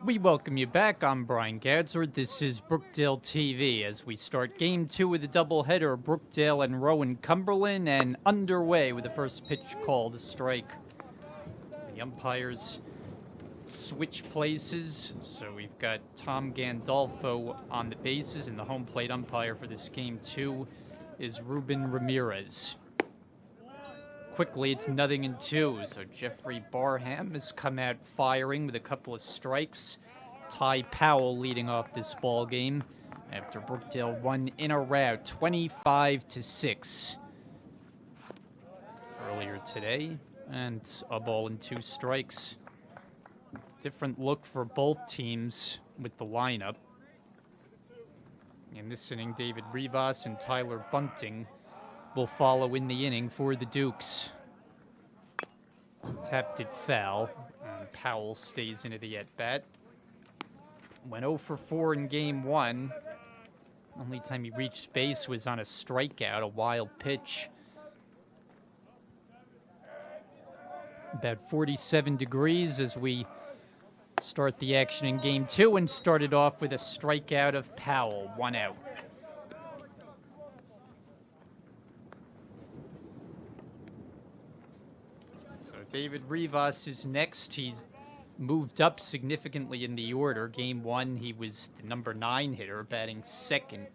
We welcome you back. I'm Brian Gadsworth. This is Brookdale TV as we start Game 2 of the doubleheader, Brookdale and Rowan Cumberland, and underway with the first pitch called a strike. The umpires switch places, so we've got Tom Gandolfo on the bases, and the home plate umpire for this Game 2 is Ruben Ramirez. Quickly, it's 0-2, so Jeffrey Barham has come out firing with a couple of strikes. Ty Powell leading off this ball game after Brookdale won in a rout, 25-6 earlier today, and a ball and 2 strikes. Different look for both teams with the lineup. In this inning, David Rivas and Tyler Bunting will follow in the inning for the Dukes. Tapped it foul, and Powell stays into the at-bat. Went 0 for 4 in Game 1. Only time he reached base was on a strikeout, a wild pitch. About 47 degrees as we start the action in Game 2, and started off with a strikeout of Powell, 1 out. David Rivas is next. He's moved up significantly in the order. Game 1, he was the number 9 hitter, batting second.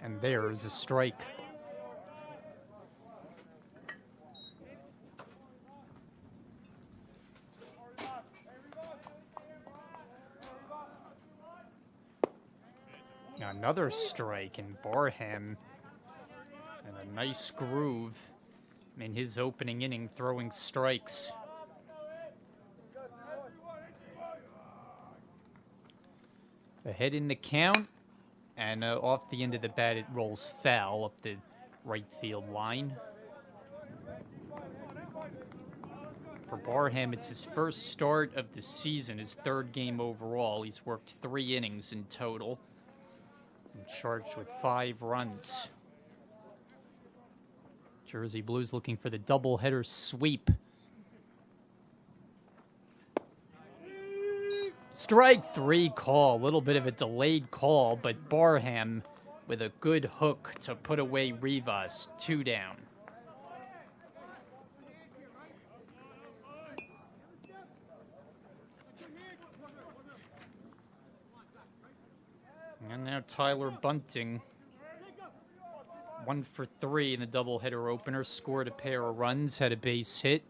And there's a strike. Another strike, and Barham and a nice groove in his opening inning, throwing strikes. Ahead in the count, and off the end of the bat, it rolls foul up the right field line. For Barham, it's his first start of the season, his 3rd game overall. He's worked 3 innings in total and charged with 5 runs. Jersey Blues looking for the doubleheader sweep. Strike 3 call, a little bit of a delayed call, but Barham with a good hook to put away Rivas, 2 down. And now Tyler Bunting, 1 for 3 in the doubleheader opener, scored a pair of runs, had a base hit.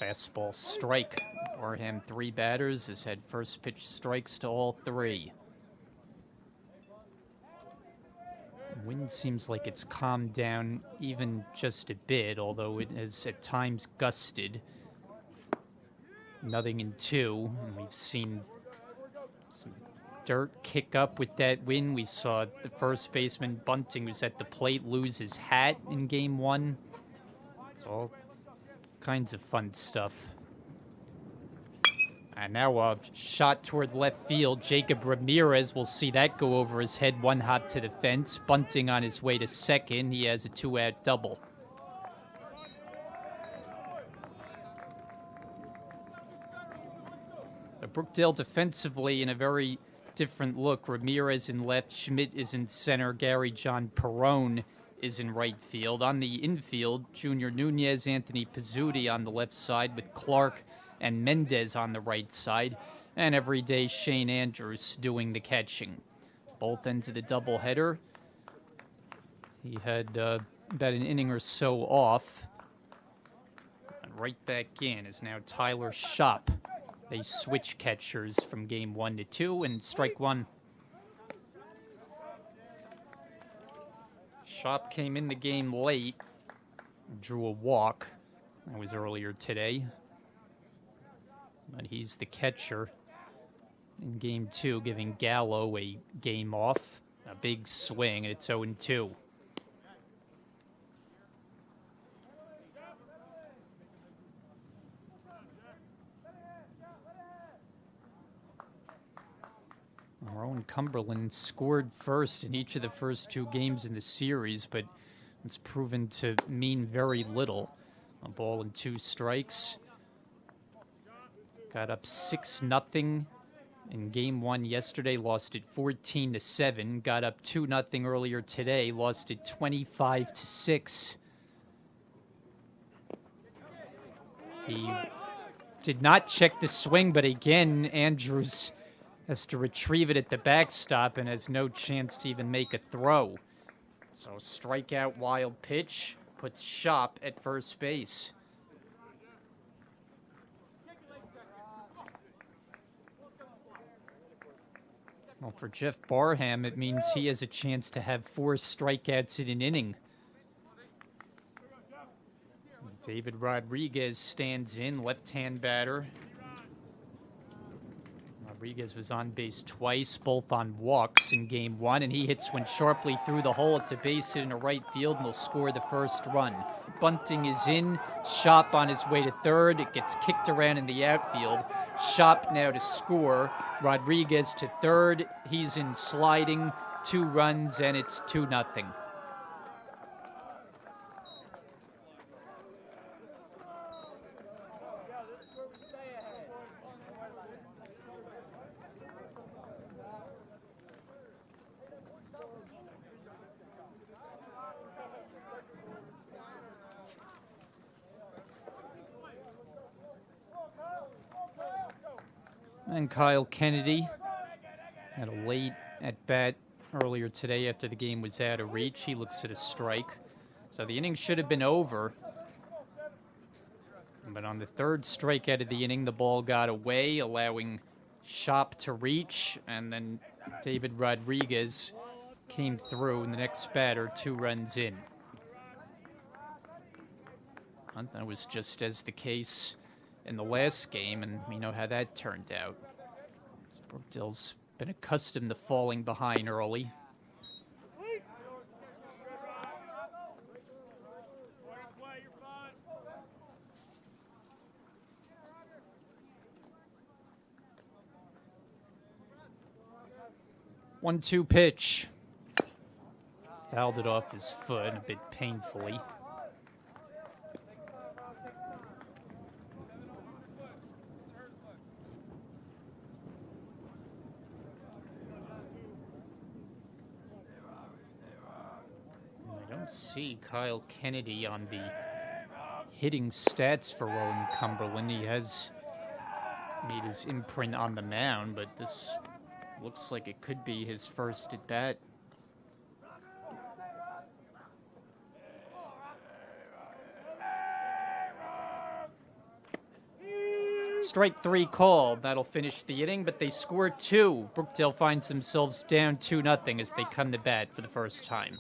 Fastball strike. Barham 3 batters has had first pitch strikes to all 3. Wind seems like it's calmed down even just a bit, although it has at times gusted. 0-2, and we've seen some dirt kick up with that win. We saw the first baseman Bunting, who's at the plate, lose his hat in Game 1. It's all kinds of fun stuff. And now a shot toward left field. Jacob Ramirez, will see that go over his head, 1 hop to the fence. Bunting on his way to second. He has a 2-out double. Brookdale defensively in a very different look. Ramirez in left, Schmidt is in center, Gary John Perrone is in right field. On the infield, Junior Nunez, Anthony Pizzuti on the left side with Clark and Mendez on the right side, and everyday Shane Andrews doing the catching. Both ends of the doubleheader. He had about an inning or so off. And right back in is now Tyler Schopp. They switch catchers from Game 1 to 2, and strike 1. Schopp came in the game late, drew a walk. That was earlier today. But he's the catcher in Game 2, giving Gallo a game off. A big swing, and it's 0-2. Rowan Cumberland scored first in each of the first 2 games in the series, but it's proven to mean very little. A ball and 2 strikes. Got up 6-0 in game 1 yesterday, lost it 14-7. Got up 2-0 earlier today, lost it 25-6. He did not check the swing, but again, Andrews has to retrieve it at the backstop and has no chance to even make a throw. So strikeout, wild pitch, puts Shop at first base. Well, for Jeff Barham, it means he has a chance to have 4 strikeouts in an inning. David Rodriguez stands in, left-hand batter. Rodriguez was on base twice, both on walks in game 1, and he hits one sharply through the hole. It's a base hit into right field, and will score the first run. Bunting is in, Shop on his way to third. It gets kicked around in the outfield. Shop now to score. Rodriguez to third. He's in sliding, 2 runs, and it's 2-0. And Kyle Kennedy had a late at bat earlier today after the game was out of reach. He looks at a strike. So the inning should have been over. But on the third strikeout of the inning, the ball got away, allowing Shop to reach. And then David Rodriguez came through, and the next batter, 2 runs in. And that was just as the case in the last game, and we know how that turned out. So Brookdale's been accustomed to falling behind early. One-two pitch. Fouled it off his foot a bit painfully. See Kyle Kennedy on the hitting stats for Rowan Cumberland. He has made his imprint on the mound, but this looks like it could be his first at bat. Strike 3 called. That'll finish the inning, but they score 2. Brookdale finds themselves down 2-0 as they come to bat for the first time.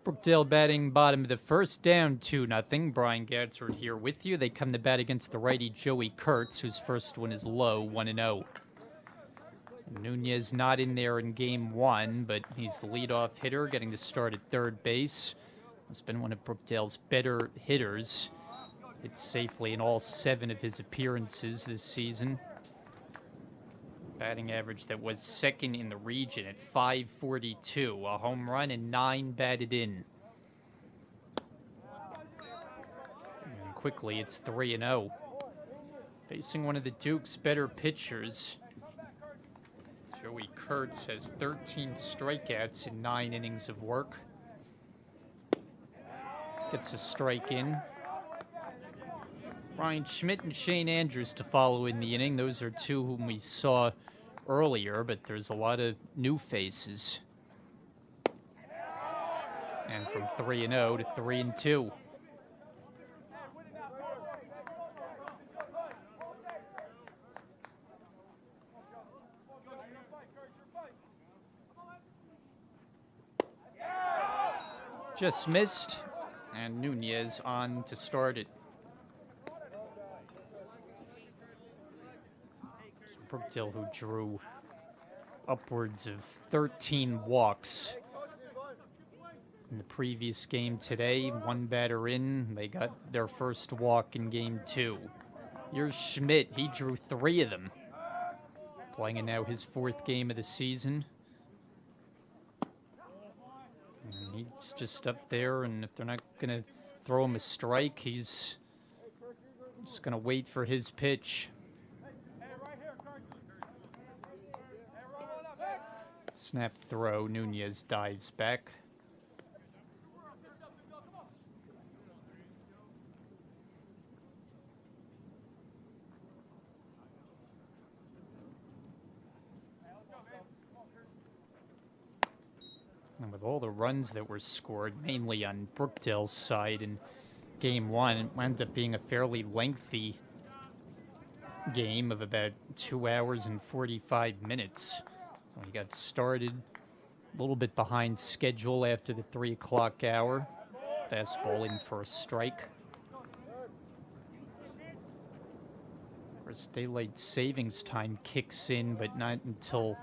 Brookdale batting bottom of the first, down 2-0. Brian Gadsford here with you. They come to bat against the righty Joey Kurtz, whose first one is low, 1-0. Nunez not in there in game one, but he's the leadoff hitter, getting to start at third base. He's been one of Brookdale's better hitters. Hit safely in all 7 of his appearances this season. Batting average that was second in the region at .542, a home run and 9 batted in. And quickly, it's 3-0. Facing one of the Duke's better pitchers, Joey Kurtz has 13 strikeouts in 9 innings of work. Gets a strike in. Ryan Schmidt and Shane Andrews to follow in the inning. Those are two whom we saw earlier, but there's a lot of new faces. And from 3-0 to 3-2. Just missed, and Nunez on to start it. Brookdale, who drew upwards of 13 walks in the previous game today. 1 batter in, they got their first walk in game 2. Here's Schmidt, he drew 3 of them. Playing in now his 4th game of the season. And he's just up there, and if they're not going to throw him a strike, he's just going to wait for his pitch. Snap throw, Nunez dives back. And with all the runs that were scored, mainly on Brookdale's side in game 1, it wound up being a fairly lengthy game of about 2 hours and 45 minutes. So he got started a little bit behind schedule after the 3 o'clock hour. Fastball in for a strike. Of course, daylight savings time kicks in, but not until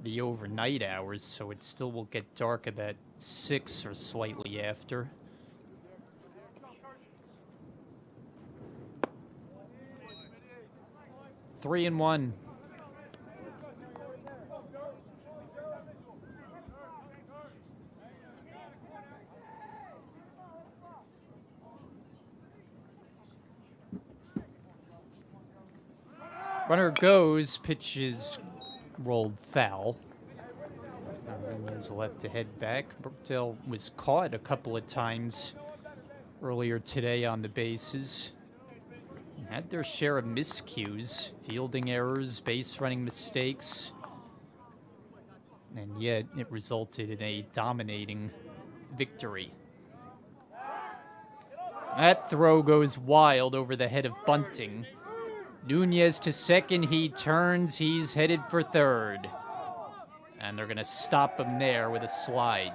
the overnight hours, so it still will get dark about 6 or slightly after. Three and one. Runner goes, pitch is rolled foul. So Nunez will have to head back. Brookdale was caught a couple of times earlier today on the bases. Had their share of miscues, fielding errors, base running mistakes, and yet it resulted in a dominating victory. That throw goes wild over the head of Bunting. Nunez to second, he turns, he's headed for third. And they're going to stop him there with a slide.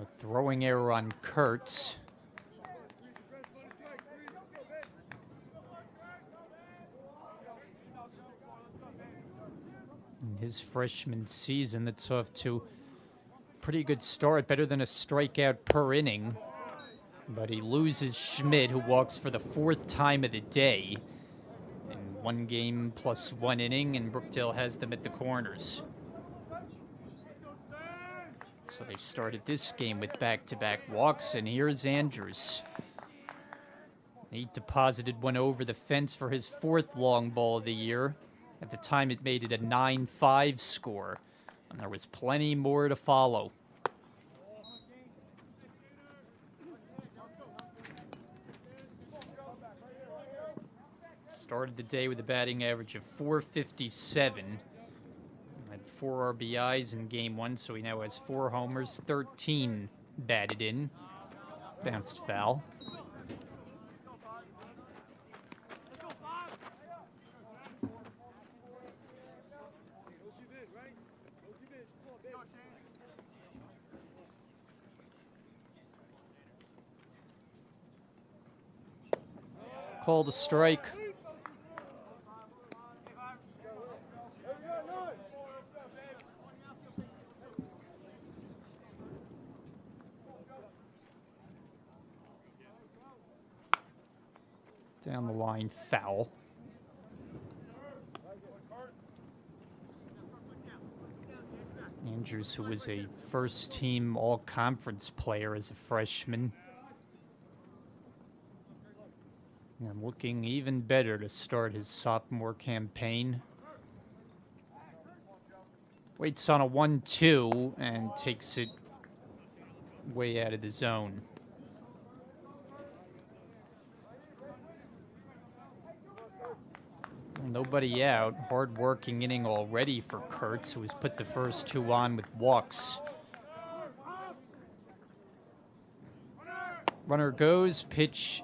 A throwing error on Kurtz. In his freshman season, that's off to a pretty good start, better than a strikeout per inning. But he loses Schmidt, who walks for the 4th time of the day. In 1 game plus 1 inning, and Brookdale has them at the corners. So they started this game with back-to-back walks, and here's Andrews. He deposited one over the fence for his 4th long ball of the year. At the time, it made it a 9-5 score, and there was plenty more to follow. Started the day with a batting average of .457. Had 4 RBIs in game 1, so he now has 4 homers, 13 batted in. Bounced foul. Called a strike. Down the line, foul. Andrews, who was a first-team all-conference player as a freshman. And looking even better to start his sophomore campaign. Waits on a 1-2 and takes it way out of the zone. Nobody out. Hard-working inning already for Kurtz, who has put the first two on with walks. Runner goes, pitch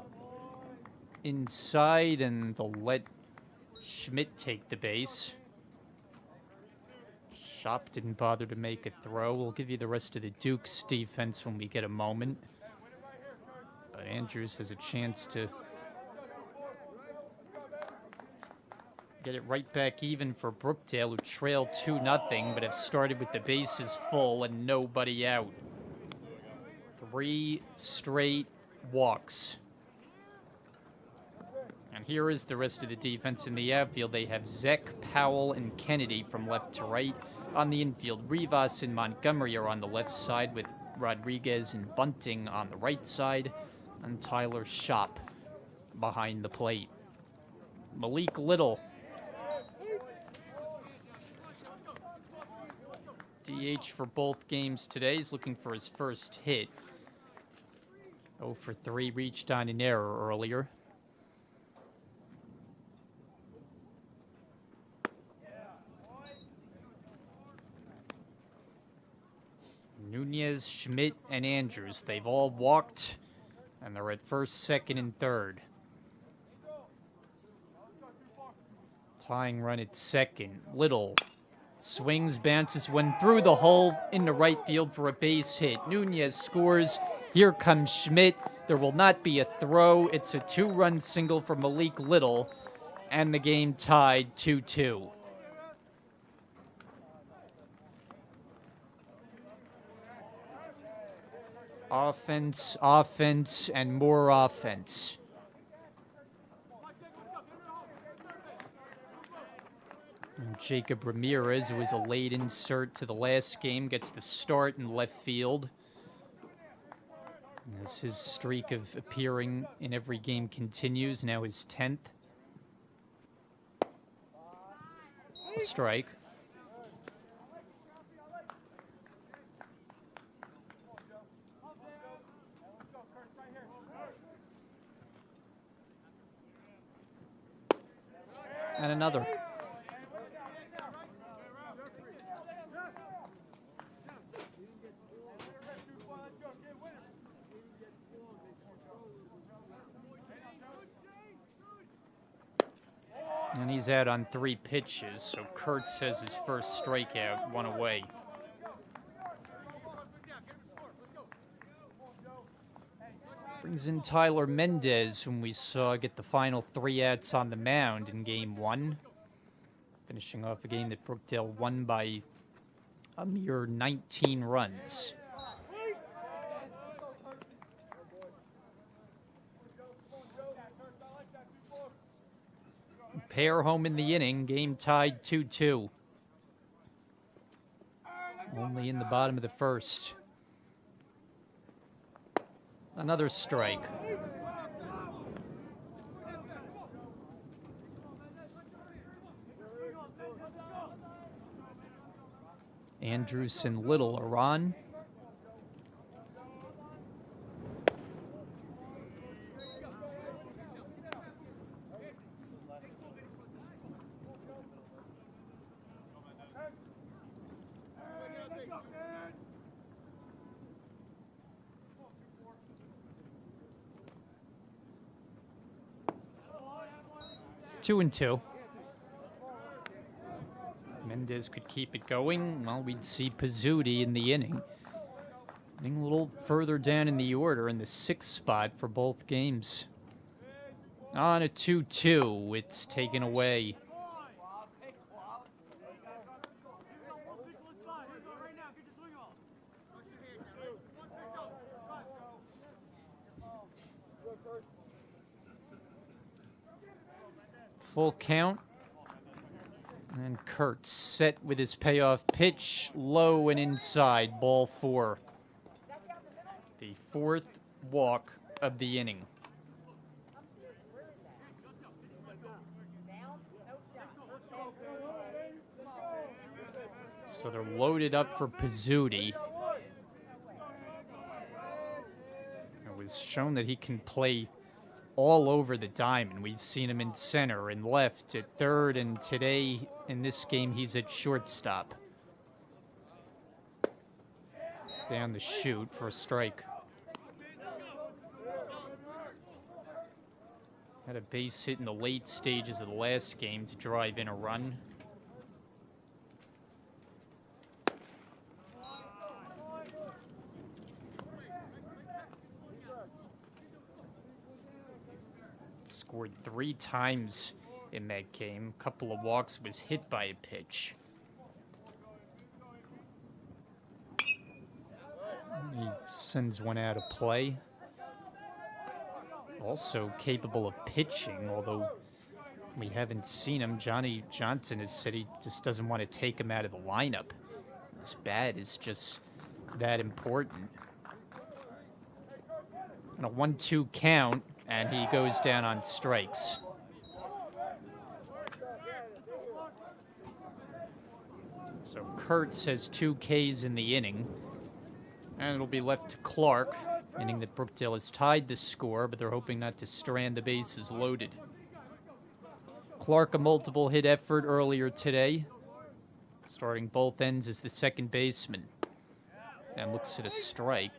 inside, and they'll let Schmidt take the base. Shop didn't bother to make a throw. We'll give you the rest of the Dukes defense when we get a moment. But Andrews has a chance to get it right back even for Brookdale, who trail 2-0, but have started with the bases full and nobody out. 3 straight walks. And here is the rest of the defense in the outfield. They have Zek, Powell, and Kennedy from left to right. On the infield, Rivas and Montgomery are on the left side with Rodriguez and Bunting on the right side, and Tyler Shop behind the plate. Malik Little, DH for both games today. He's looking for his first hit. 0 for 3, reached on an error earlier. Nunez, Schmidt, and Andrews. They've all walked, and they're at first, second, and third. Tying run at second. Little swings, bounces one through the hole into right field for a base hit. Nunez scores. Here comes Schmidt. There will not be a throw. It's a 2-run single for Malik Little, and the game tied 2-2. Offense, offense, and more offense. And Jacob Ramirez, who was a late insert to the last game, gets the start in left field. As his streak of appearing in every game continues, now his 10th. A strike. And another. And he's out on 3 pitches, so Kurtz has his first strikeout, 1 away. Brings in Tyler Mendez, whom we saw get the final 3 outs on the mound in Game 1. Finishing off a game that Brookdale won by a mere 19 runs. Pair home in the inning, game tied 2-2. Only in the bottom of the first. Another strike. Andrews and Little are on. Mendez could keep it going, well, we'd see Pizzuti in the inning. Getting a little further down in the order in the 6th spot for both games. On a 2-2, it's taken away. Full count. And Kurtz set with his payoff pitch, low and inside, ball 4. The 4th walk of the inning. So they're loaded up for Pizzuti. It was shown that he can play all over the diamond. We've seen him in center and left, at third, and today in this game he's at shortstop. Down the chute for a strike. Had a base hit in the late stages of the last game to drive in a run. Scored 3 times in that game. A couple of walks, was hit by a pitch. He sends one out of play. Also capable of pitching, although we haven't seen him. Johnny Johnson has said he just doesn't want to take him out of the lineup. His bat is just that important. On a 1-2 count, and he goes down on strikes. So Kurtz has 2 Ks in the inning, and it'll be left to Clark, meaning that Brookdale has tied the score, but they're hoping not to strand the bases loaded. Clark, a multiple hit effort earlier today, starting both ends as the second baseman, and looks at a strike.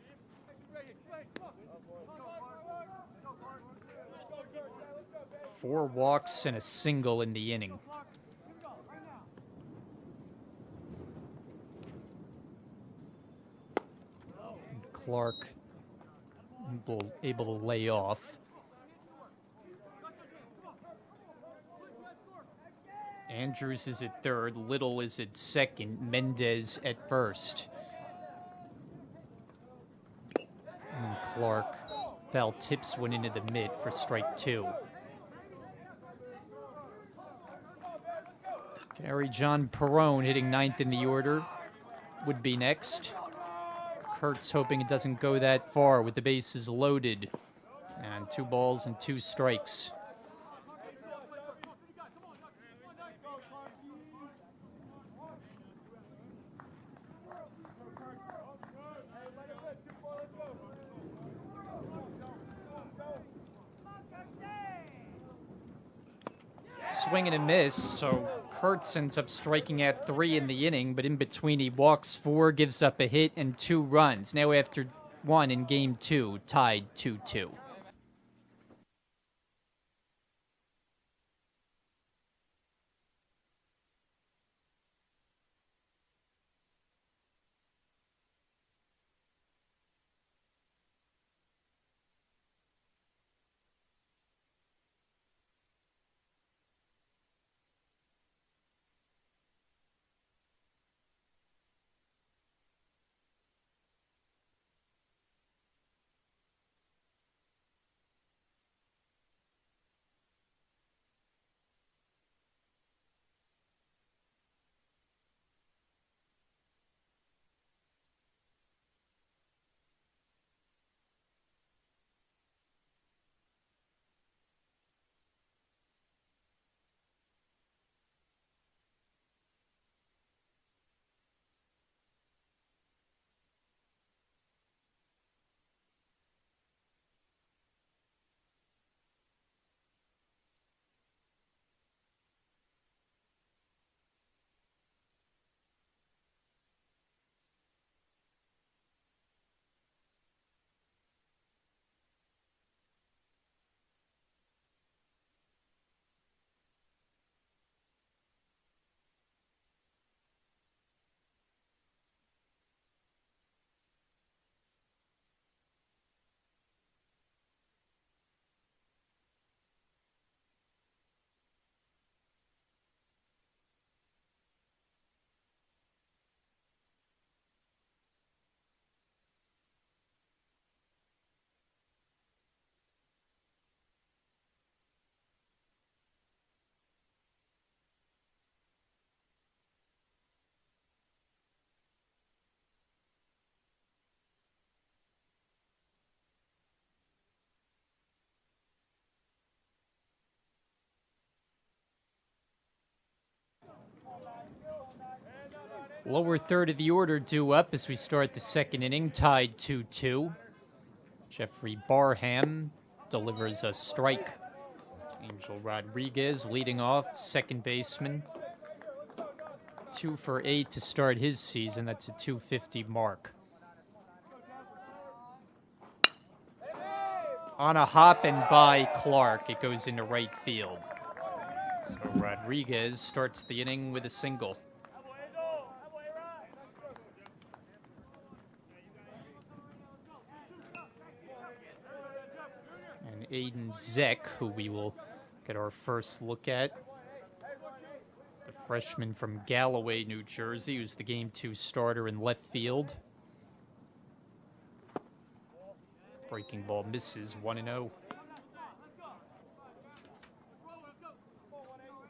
Four walks and a single in the inning. And Clark able to lay off. Andrews is at third, Little is at second, Mendez at first. And Clark foul tips one into the mid for strike 2. Gary John Perrone hitting 9th in the order would be next. Kurtz hoping it doesn't go that far with the bases loaded. And 2 balls and 2 strikes. Swing and a miss, so Kurtz ends up striking out 3 in the inning, but in between he walks 4, gives up a hit, and 2 runs. Now after 1 in game 2, tied 2-2. Lower third of the order due up as we start the second inning, tied 2-2. Jeffrey Barham delivers a strike. Angel Rodriguez leading off, second baseman. 2 for 8 to start his season. That's a .250 mark. On a hop and by Clark, it goes into right field. So Rodriguez starts the inning with a single. And Aiden Zeck, who we will get our first look at. The freshman from Galloway, New Jersey, who's the Game 2 starter in left field. Breaking ball misses, 1-0.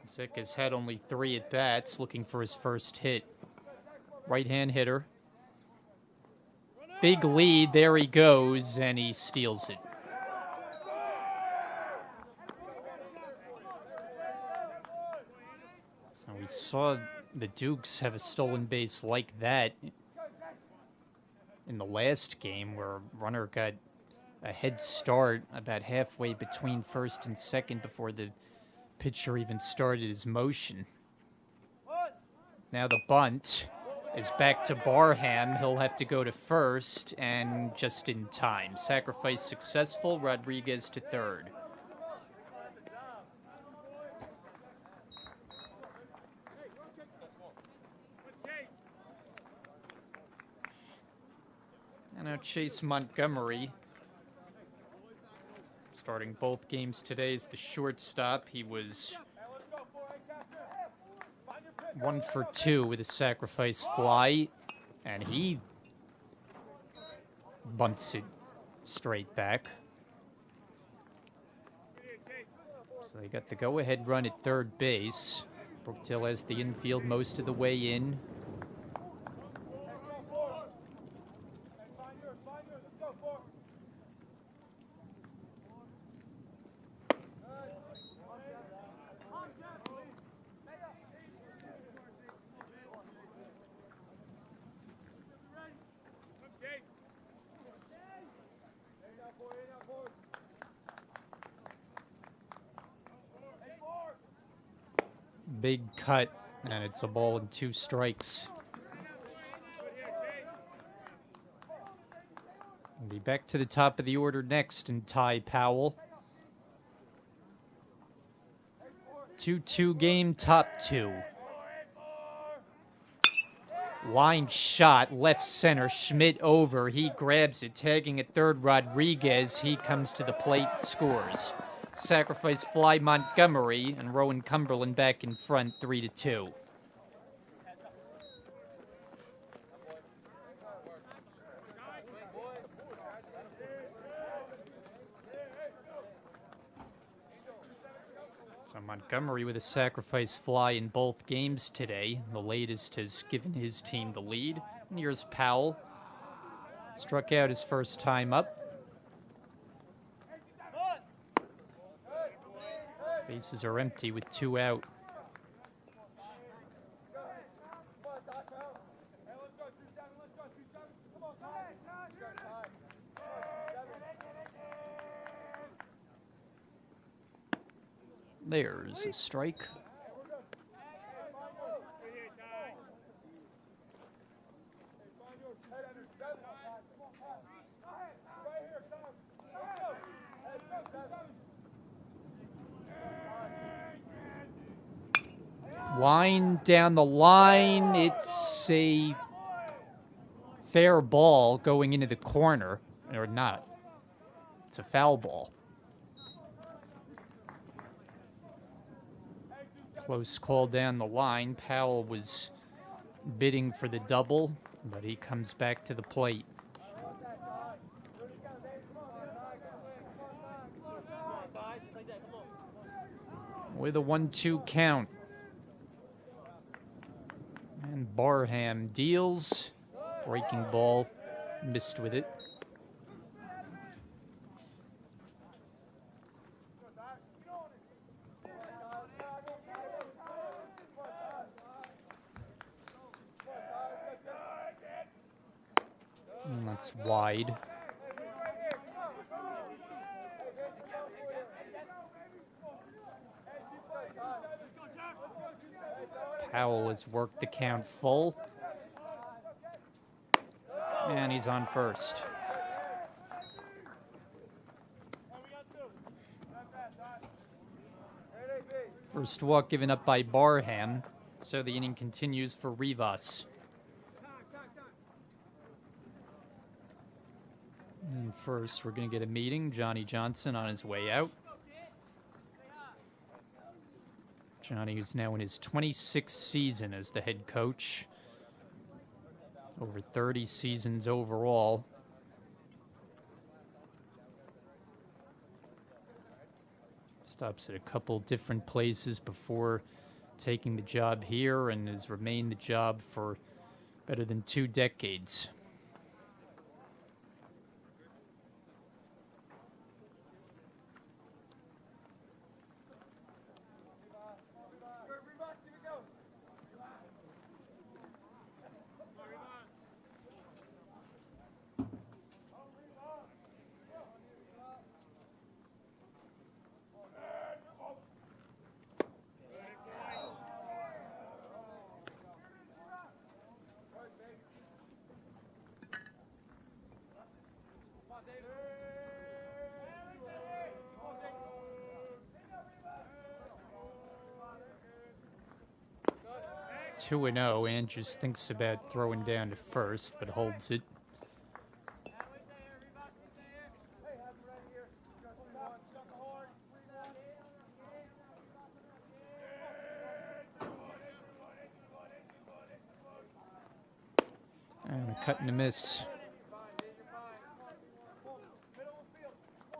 Zeck has had only 3 at-bats, looking for his first hit. Right-hand hitter. Big lead, there he goes, and he steals it. So we saw the Dukes have a stolen base like that in the last game, where a runner got a head start about halfway between first and second before the pitcher even started his motion. Now the bunt is back to Barham. He'll have to go to first, and just in time. Sacrifice successful, Rodriguez to third. And now Chase Montgomery, starting both games today, is the shortstop. He was 1 for 2 with a sacrifice fly, and he bunts it straight back. So they got the go-ahead run at third base. Brookdale has the infield most of the way in. Big cut, and it's a ball and 2 strikes. We'll be back to the top of the order next, and Ty Powell. 2-2 game, top 2. Line shot, left center, Schmidt over. He grabs it, tagging at third, Rodriguez. He comes to the plate, scores. Sacrifice fly, Montgomery, and Rowan Cumberland back in front, 3-2. So Montgomery with a sacrifice fly in both games today. The latest has given his team the lead. And here's Powell. Struck out his first time up. Bases are empty with 2 out. There's a strike. Line down the line. It's a fair ball going into the corner, or not. It's a foul ball. Close call down the line. Powell was bidding for the double, but he comes back to the plate. With a 1-2 count. And Barham deals. Breaking ball, missed with it. And that's wide. Powell has worked the count full. And he's on first. First walk given up by Barham, so the inning continues for Rivas. And first, we're going to get a meeting. Johnny Johnson on his way out. Johnny, who's now in his 26th season as the head coach. Over 30 seasons overall. Stops at a couple different places before taking the job here and has remained the job for better than 2 decades. Two and 0. Andrews thinks about throwing down to first, but holds it. And a cut and a miss.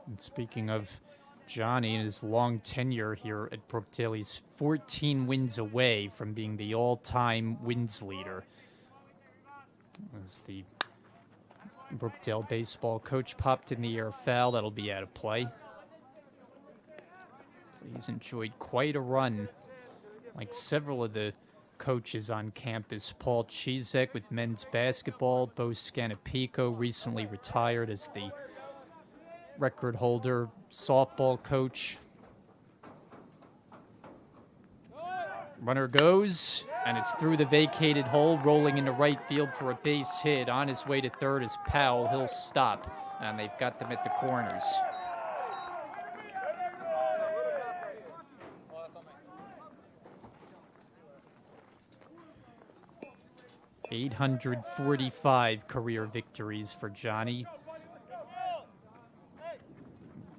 And speaking of Johnny and his long tenure here at Brookdale, he's 14 wins away from being the all-time wins leader. As the Brookdale baseball coach popped in the air foul, that'll be out of play. So he's enjoyed quite a run, like several of the coaches on campus. Paul Chizek with men's basketball, Bo Scanapico recently retired as the record holder softball coach. Runner goes, and it's through the vacated hole, rolling into right field for a base hit. On his way to third is Powell. He'll stop, and they've got them at the corners. .845 career victories for Johnny.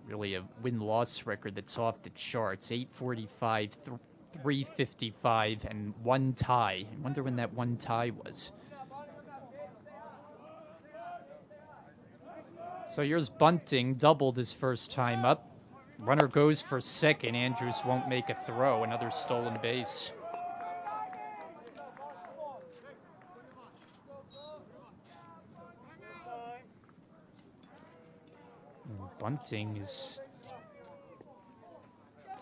Really a win-loss record that's off the charts. 845, 355, and 1 tie. I wonder when that 1 tie was. So here's bunting, doubled his first time up. Runner goes for second. Andrews won't make a throw. Another stolen base. Bunting is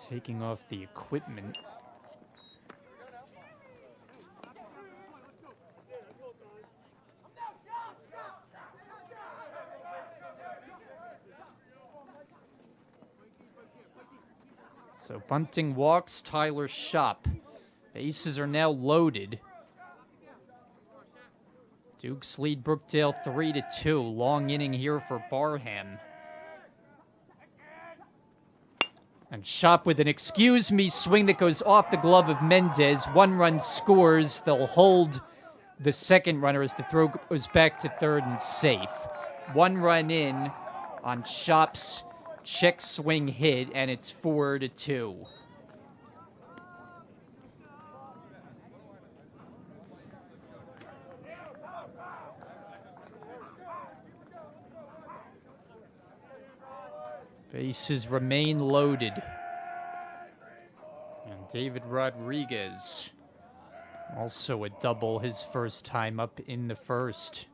taking off the equipment. So Bunting walks, Tyler Shop. Bases are now loaded. Dukes lead Brookdale 3-2. Long inning here for Barham. And Shop with an excuse me swing that goes off the glove of Mendez. 1 run scores. They'll hold the second runner as the throw goes back to third and safe. 1 run in on Shop's check swing hit, and it's 4-2. Bases remain loaded. And David Rodriguez, also a double his first time up in the first.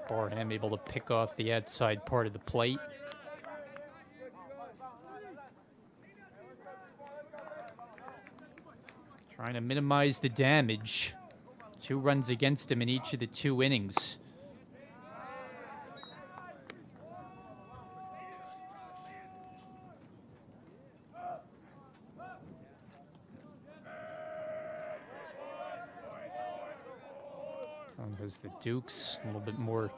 Barham able to pick off the outside part of the plate. Trying to minimize the damage. 2 runs against him in each of the 2 innings. As the Dukes, a little bit more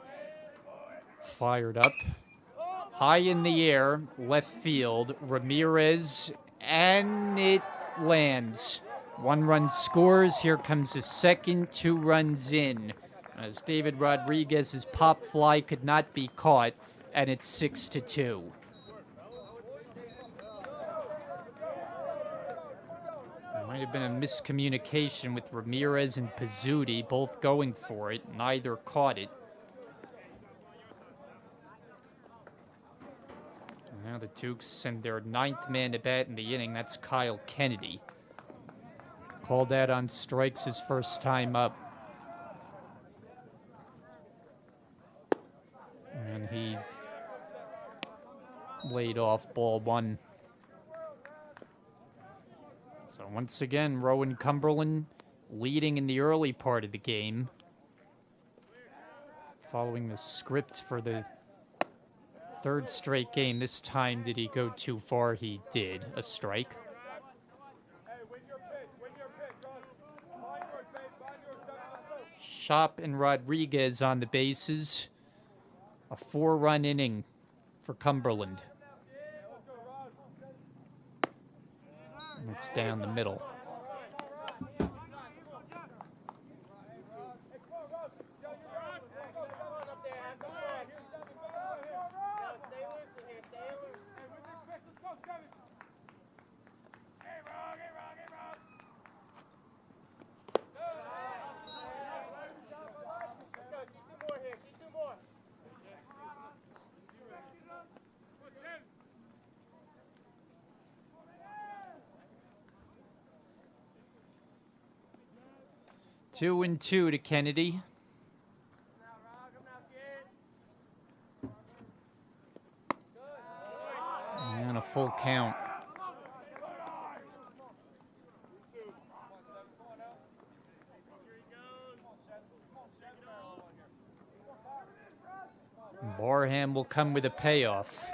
fired up. High in the air, left field, Ramirez, and it lands. 1 run scores, here comes a second, 2 runs in. As David Rodriguez's pop fly could not be caught, and it's 6-2. Might have been a miscommunication with Ramirez and Pizzuti, both going for it. Neither caught it. And now the Dukes send their 9th man to bat in the inning. That's Kyle Kennedy. Called out on strikes his first time up. And he laid off ball 1. So once again, Rowan Cumberland leading in the early part of the game. Following the script for the 3rd straight game. This time, did he go too far? He did. A strike. Shop and Rodriguez on the bases. A 4-run inning for Cumberland. It's down the middle. Two and 2 to Kennedy. And a full count. Barham will come with a payoff.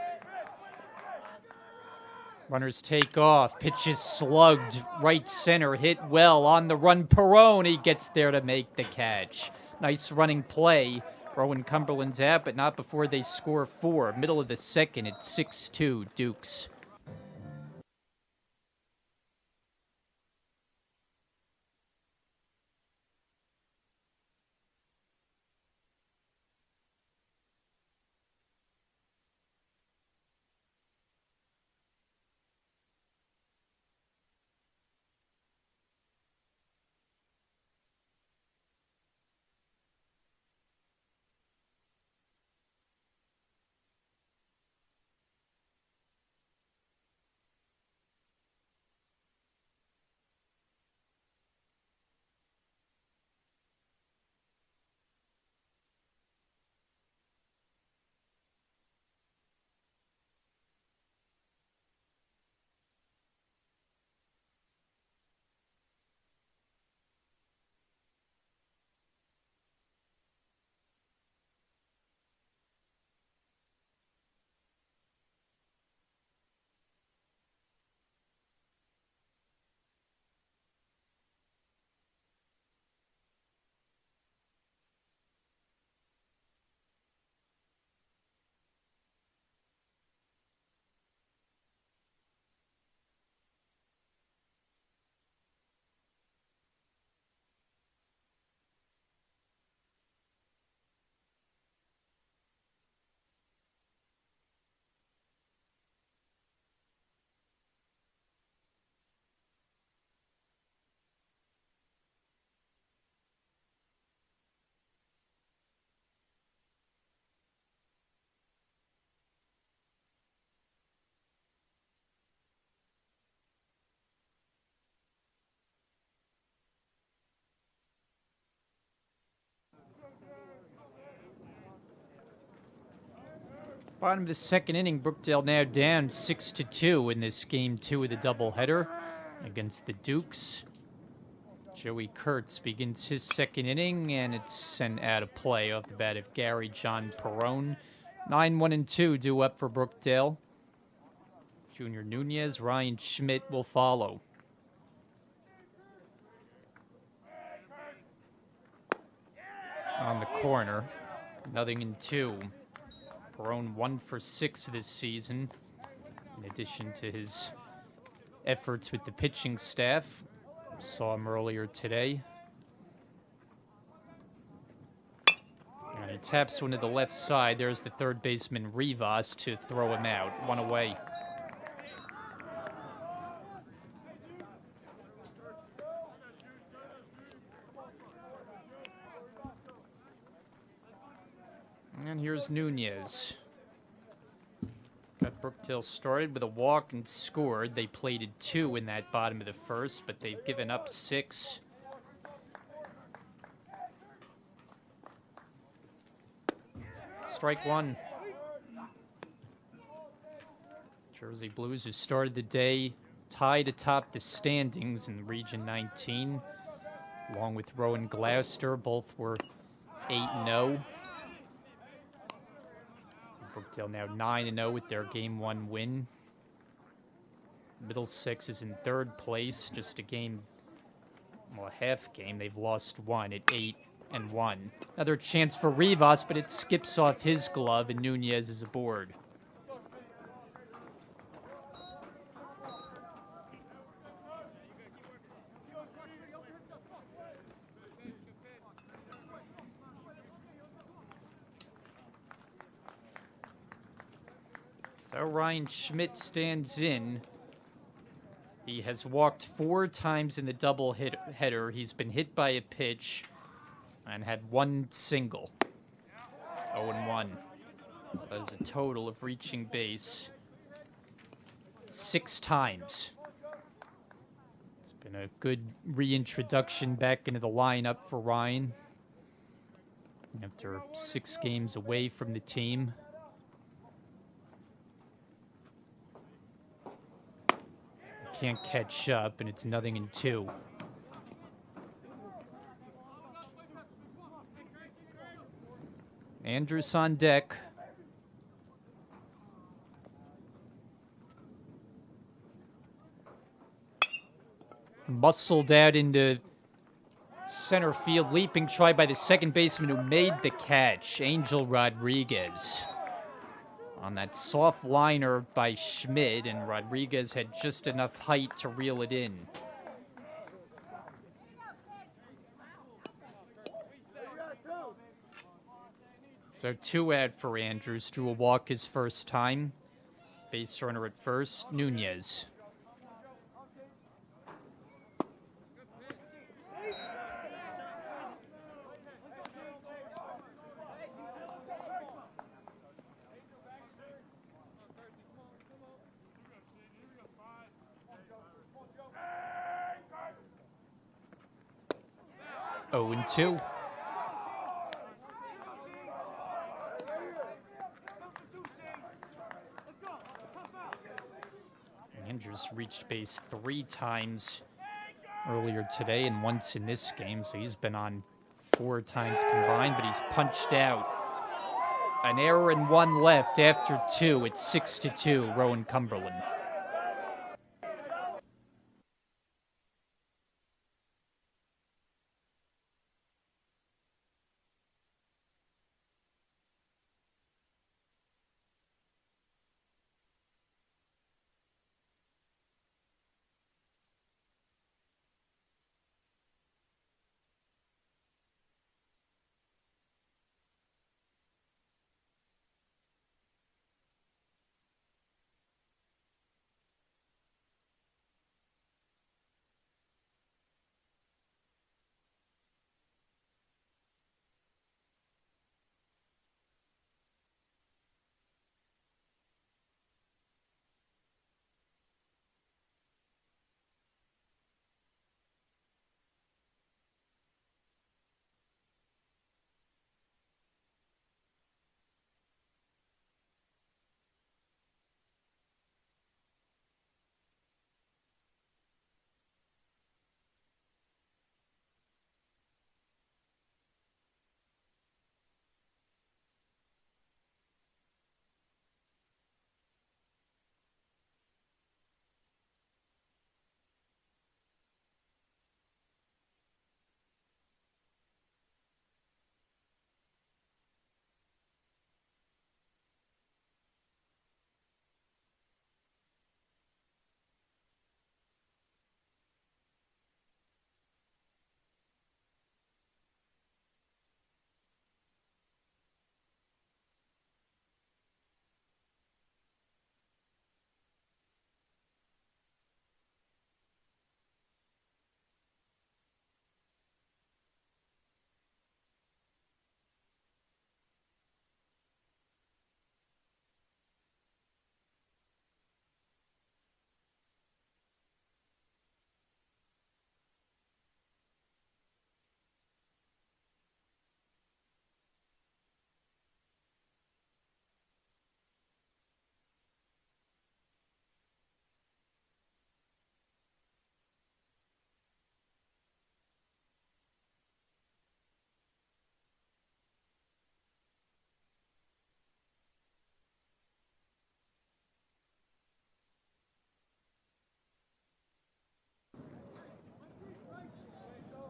Runners take off. Pitch is slugged. Right center. Hit well. On the run. Perone. He gets there to make the catch. Nice running play. Rowan Cumberland's out, but not before they score 4. Middle of the second at 6-2 Dukes. Bottom of the second inning, Brookdale now down 6-2 in this game 2 of the doubleheader against the Dukes. Joey Kurtz begins his second inning, and it's sent out of play off the bat of Gary John Perone. 9-1-2 due up for Brookdale. Junior Nunez, Ryan Schmidt will follow. On the corner, 0-2. Rowan 1 for 6 this season, in addition to his efforts with the pitching staff. Saw him earlier today. And he taps one to the left side. There's the third baseman Rivas to throw him out. One away. And here's Nunez. Got Brookdale started with a walk and scored. They plated 2 in that bottom of the first, but they've given up 6. Strike 1. Jersey Blues, who started the day tied atop the standings in Region 19, along with Rowan Gloucester. Both were 8-0. Brookdale now 9-0 with their Game 1 win. Middlesex is in third place, just a game, well, a half game. They've lost 1 at 8-1. Another chance for Rivas, but it skips off his glove, and Nunez is aboard. So Ryan Schmidt stands in. He has walked 4 times in the double header. He's been hit by a pitch and had 1 single. 0-1. So that is a total of reaching base 6 times. It's been a good reintroduction back into the lineup for Ryan after 6 games away from the team. Can't catch up, and it's 0-2. Andrews on deck. Muscled out into center field. Leaping try by the second baseman who made the catch, Angel Rodriguez. On that soft liner by Schmidt, and Rodriguez had just enough height to reel it in. So 2 out for Andrews. Drew a walk his first time. Base runner at first, Nunez. Oh, and 2. Andrews reached base 3 times earlier today and once in this game, so he's been on 4 times combined, but he's punched out. An error and 1 left after 2. It's 6-2, Rowan Cumberland.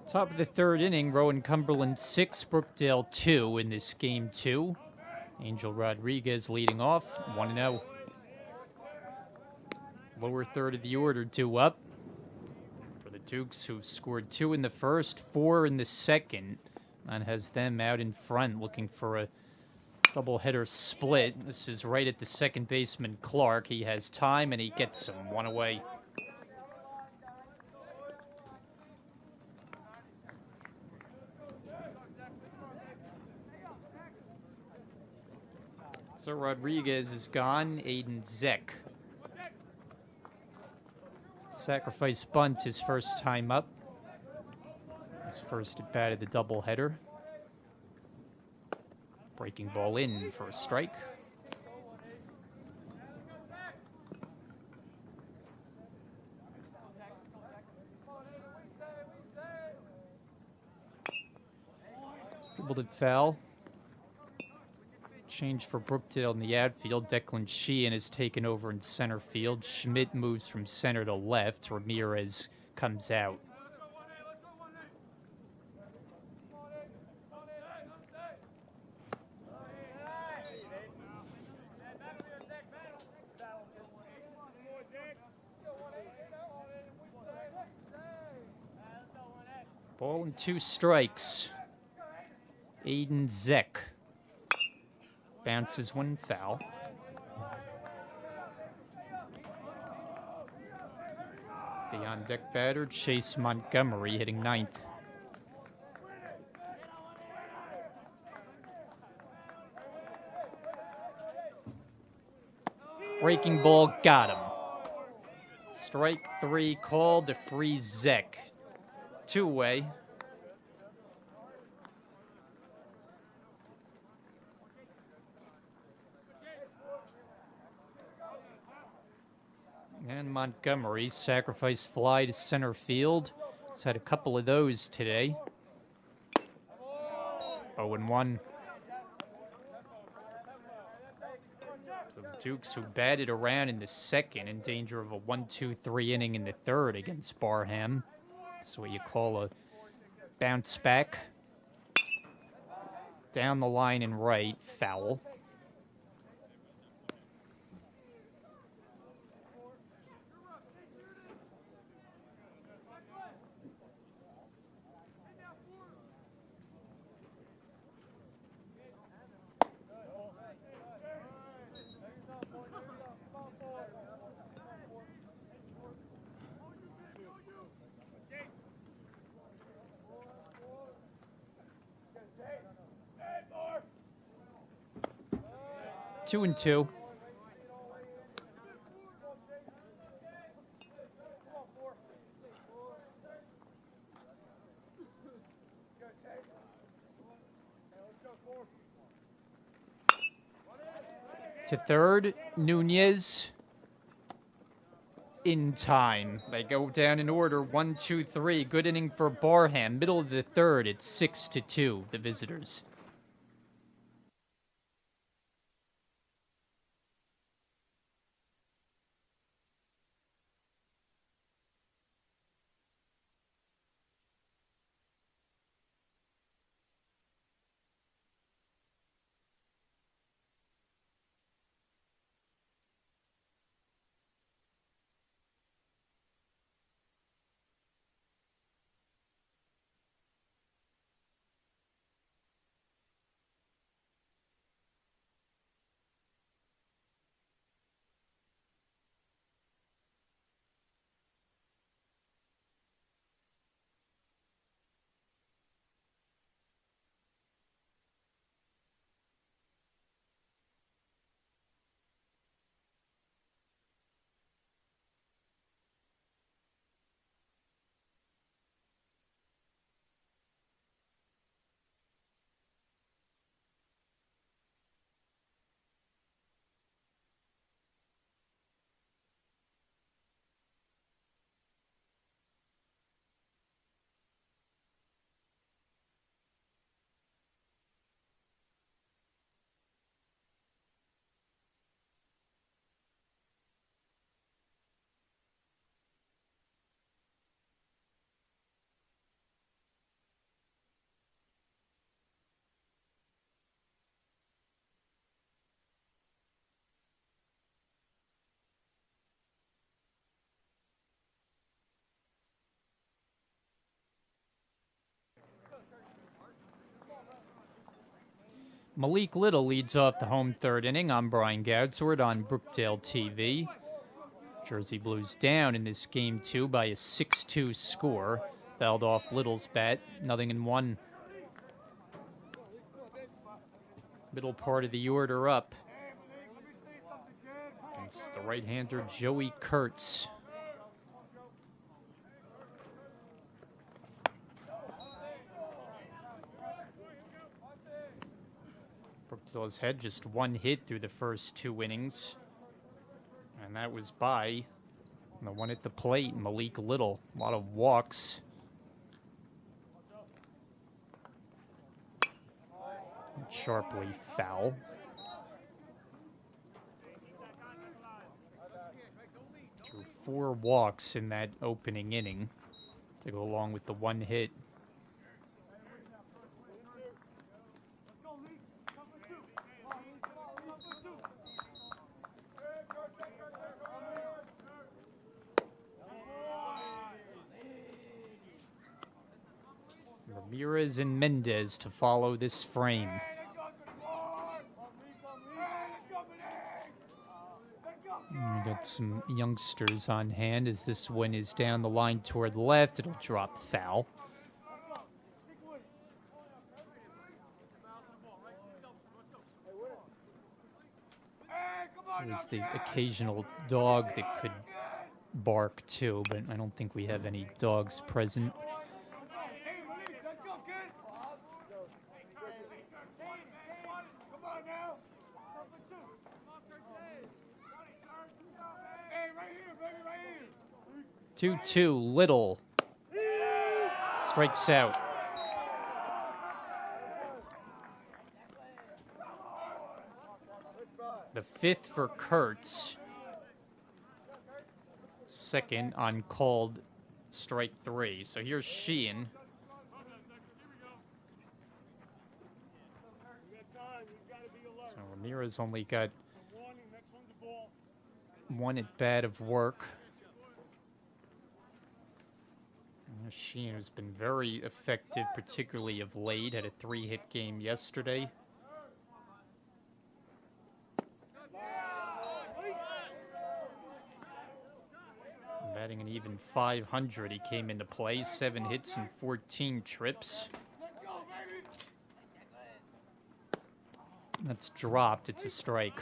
Top of the third inning, Rowan Cumberland 6, Brookdale 2 in this game 2. Angel Rodriguez leading off, 1-0. Lower third of the order, 2 up. For the Dukes, who've scored 2 in the first, 4 in the second. That has them out in front looking for a doubleheader split. This is right at the second baseman, Clark. He has time and he gets him, 1 away. So Rodriguez is gone. Aiden Zeck. Sacrifice bunt his first time up. His first at bat of the doubleheader. Breaking ball in for a strike. Dribbled it foul. Change for Brookdale in the outfield. Declan Sheehan is taken over in center field. Schmidt moves from center to left. Ramirez comes out. Ball and 2 strikes. Aiden Zeck. Bounces one foul. The on-deck batter, Chase Montgomery, hitting 9th. Breaking ball, got him. Strike 3 called to free Zeck. 2-way. And Montgomery, sacrifice fly to center field. He's had a couple of those today. 0-1. So the Dukes, who batted around in the second, in danger of a 1-2-3 inning in the third against Barham. That's what you call a bounce back. Down the line and right, foul. Two and two. To third, Nunez in time. They go down in order, 1, 2, 3. Good inning for Barham. Middle of the third, it's 6-2, the visitors. Malik Little leads off the home third inning. I'm Brian Gadsword on Brookdale TV. Jersey Blues down in this game 2 by a 6-2 score. Fouled off Little's bat, 0-1. Middle part of the order up against the right-hander Joey Kurtz. Brookdale's had just one hit through the first 2 innings, and that was by the one at the plate, Malik Little. A lot of walks. Sharply foul. Drew 4 walks in that opening inning to go along with the 1 hit. Ramirez and Mendez to follow this frame. We got some youngsters on hand as this one is down the line toward the left. It'll drop foul. So there's the occasional dog that could bark too, but I don't think we have any dogs present. Two, 2-2, Little strikes out. The 5th for Kurtz. Second on called strike 3. So here's Sheehan. So Ramirez only got 1 at bat of work. Sheehan has been very effective, particularly of late. Had a 3-hit game yesterday. Batting an even .500, he came into play. 7 hits and 14 trips. That's dropped. It's a strike.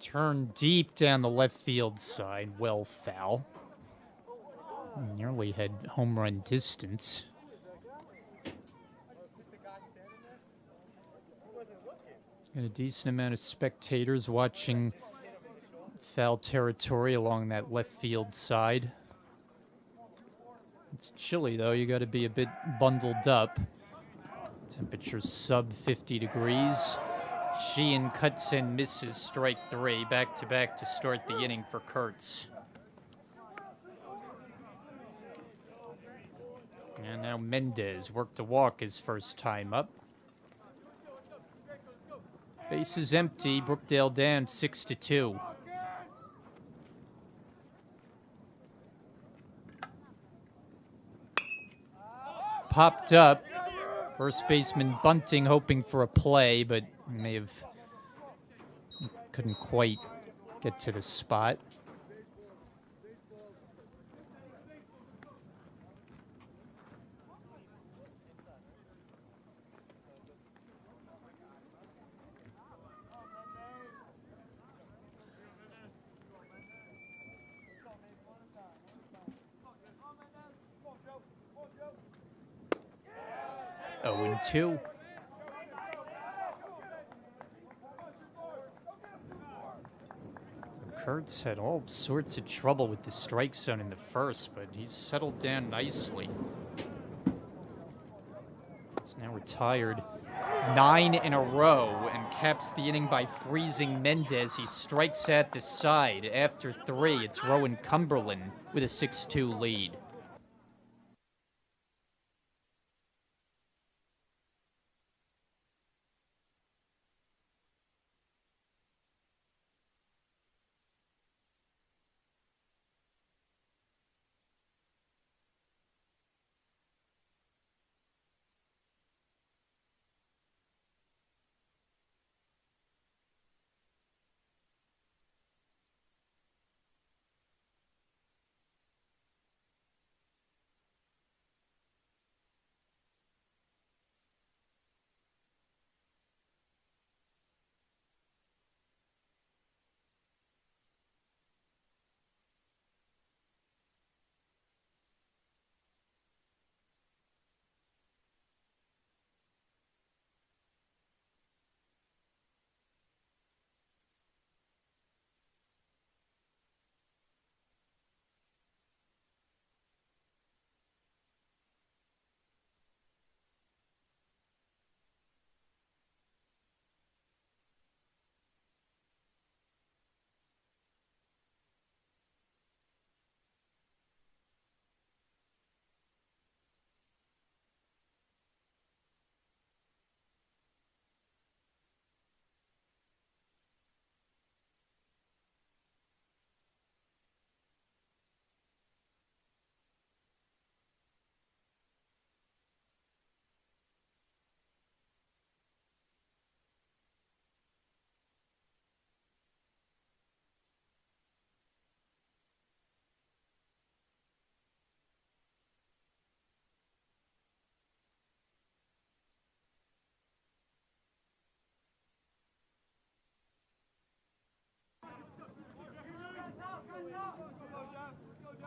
Turn deep down the left field side, well foul. Nearly had home run distance. Got a decent amount of spectators watching foul territory along that left field side. It's chilly though, you got to be a bit bundled up. Temperature's sub 50 degrees. Sheehan cuts in, misses, strike 3, back-to-back to start the inning for Kurtz. And now Mendez worked a walk his first time up. Base is empty, Brookdale down 6-2. Popped up. First baseman bunting, hoping for a play, but couldn't quite get to the spot. Oh, and 2. Kurtz had all sorts of trouble with the strike zone in the first, but he's settled down nicely. He's now retired 9 in a row and caps the inning by freezing Mendez. He strikes at the side. After 3, it's Rowan Cumberland with a 6-2 lead.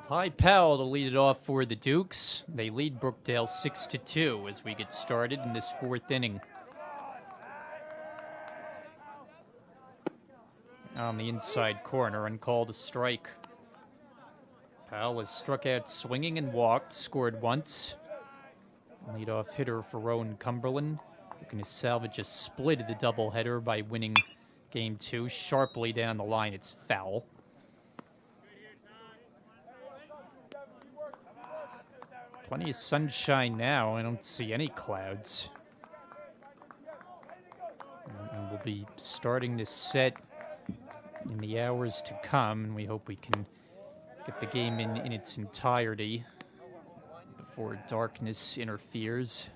Ty Powell to lead it off for the Dukes. They lead Brookdale 6-2 as we get started in this 4th inning. On the inside corner, uncalled a strike. Powell has struck out swinging and walked, scored once. Leadoff hitter for Rowan Cumberland, looking to salvage a split of the doubleheader by winning Game 2 sharply down the line. It's foul. Plenty of sunshine now. I don't see any clouds. And we'll be starting this set in the hours to come, and we hope we can get the game in its entirety before darkness interferes.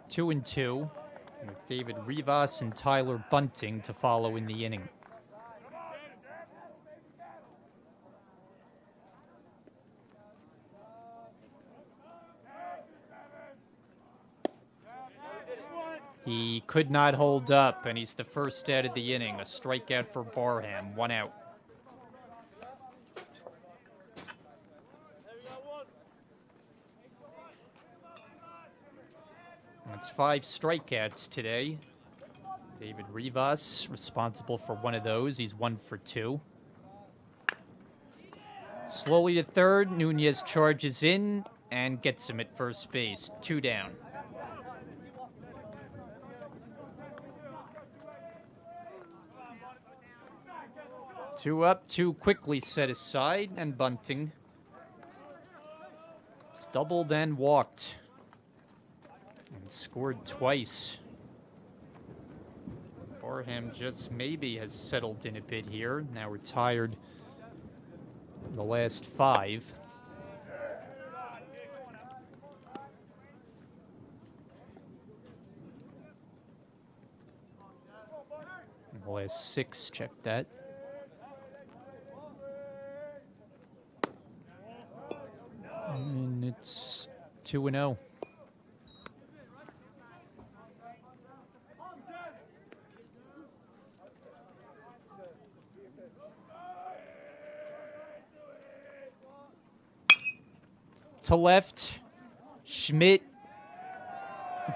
Two and two, with David Rivas and Tyler Bunting to follow in the inning. He could not hold up, and he's the first out of the inning. A strikeout for Barham, 1 out. That's 5 strikeouts today. David Rivas responsible for one of those. He's 1 for 2. Slowly to third. Nunez charges in and gets him at first base. 2 down. Two up, 2 quickly set aside, and Bunting has doubled and walked and scored twice. Barham just maybe has settled in a bit here, now retired in the last 5. In the last 6, check that. And it's 2-0. To left, Schmidt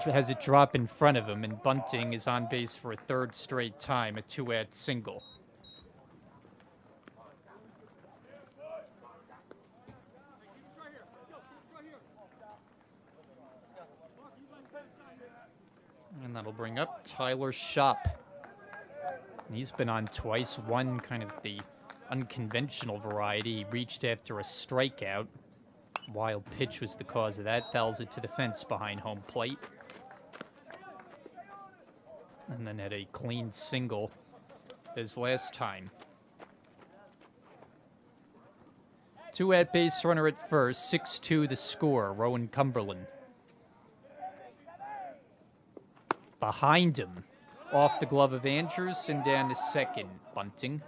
has a drop in front of him, and Bunting is on base for a third straight time, a 2-out single. And that'll bring up Tyler Shop. He's been on twice, one kind of the unconventional variety. He reached after a strikeout. Wild pitch was the cause of that. Fouls it to the fence behind home plate. And then had a clean single his last time. 2-out base runner at first, 6-2 the score, Rowan Cumberland. Behind him, off the glove of Andrews and down to second, Bunting.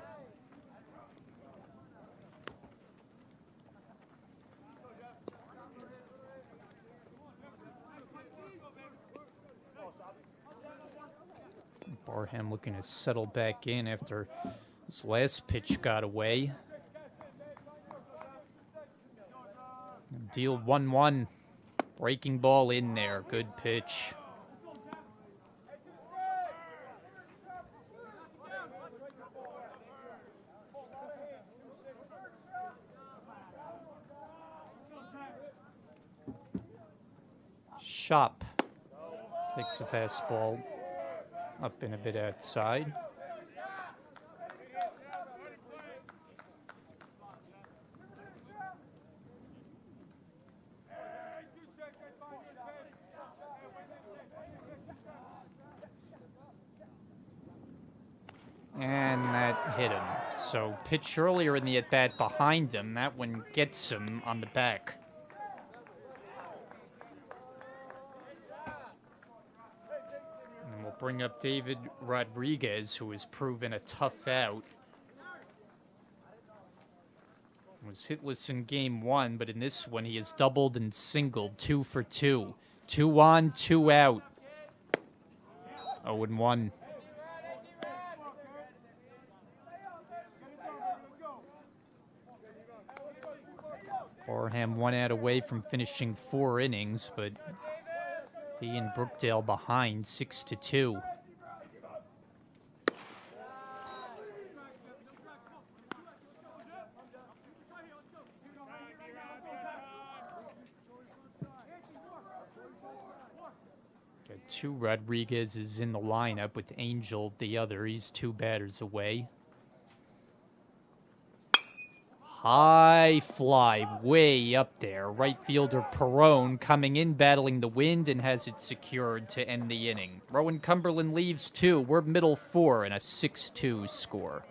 Barham looking to settle back in after his last pitch got away. Deal 1-1. Breaking ball in there. Good pitch. Shop takes the fastball up and a bit outside. And that hit him. So pitch earlier in the at-bat behind him. That one gets him on the back. And we'll bring up David Rodriguez, who has proven a tough out. Was hitless in game one, but in this one he has doubled and singled, 2 for 2. 2 on, 2 out. 0-1. Barham 1 out away from finishing 4 innings, but he and Brookdale behind 6-2. Got 2 Rodriguez's in the lineup with Angel the other. He's 2 batters away. High fly, way up there. Right fielder Perrone coming in, battling the wind, and has it secured to end the inning. Rowan Cumberland leaves 2. We're middle 4 and a 6-2 score.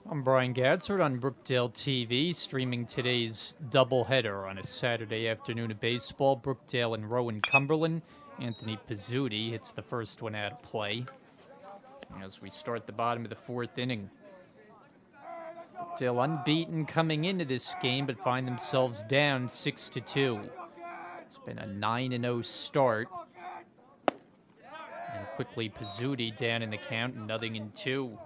I'm Brian Gadsford on Brookdale TV, streaming today's doubleheader on a Saturday afternoon of baseball. Brookdale and Rowan, Cumberland. Anthony Pizzuti hits the first one out of play as we start the bottom of the fourth inning. Brookdale unbeaten coming into this game, but find themselves down 6-2. It's been a 9-0 start. And quickly Pizzuti down in the count, 0-2.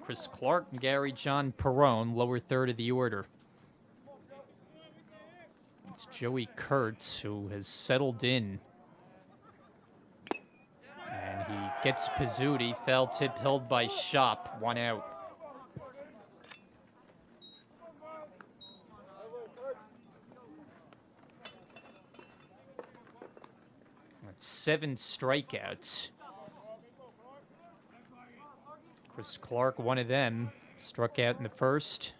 Chris Clark and Gary John Perrone, lower third of the order. It's Joey Kurtz, who has settled in. And he gets Pizzuti. Foul tip held by Shop, 1 out. That's 7 strikeouts. Chris Clark, one of them, struck out in the first.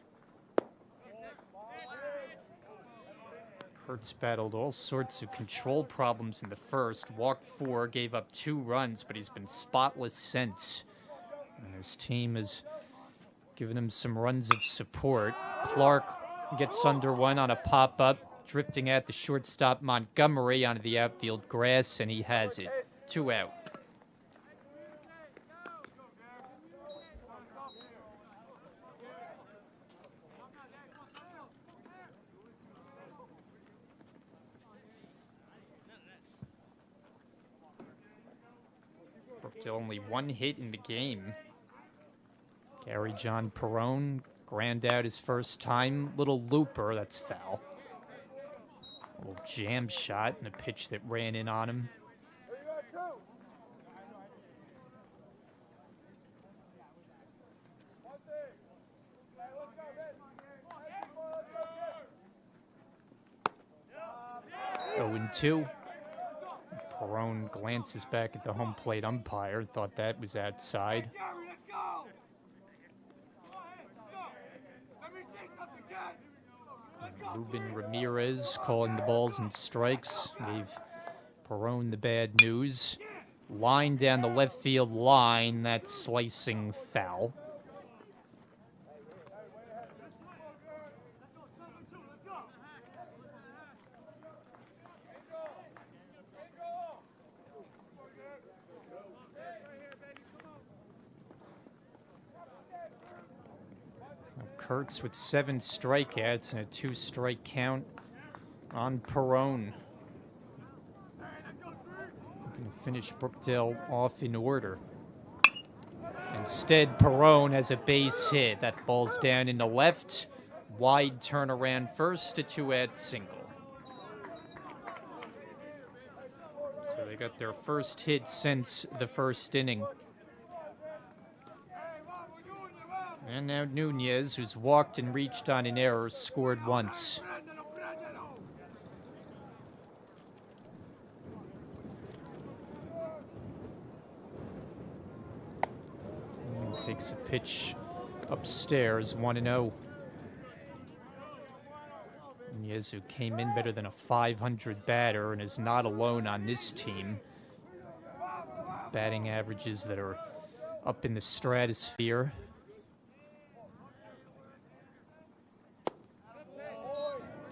Kurtz battled all sorts of control problems in the first. Walked 4, gave up 2 runs, but he's been spotless since. And his team has given him some runs of support. Clark gets under one on a pop-up, drifting at the shortstop Montgomery onto the outfield grass, and he has it. 2 out. Brookdale only 1 hit in the game. Gary John Perrone ground out his first time. Little looper, that's foul. A little jam shot and a pitch that ran in on him. Oh, and 2. Perrone glances back at the home plate umpire, thought that was outside. Ruben Ramirez calling the balls and strikes, gave Perrone the bad news. Line down the left field line, that's slicing foul. Kurtz with 7 strikeouts and a 2-strike count on Perrone. Going to finish Brookdale off in order. Instead, Perrone has a base hit. That ball's down into left. Wide turnaround first, a 2-out single. So they got their first hit since the first inning. And now Nunez, who's walked and reached on an error, scored once. And takes a pitch upstairs, 1-0. Nunez, who came in better than a .500 batter and is not alone on this team. Batting averages that are up in the stratosphere.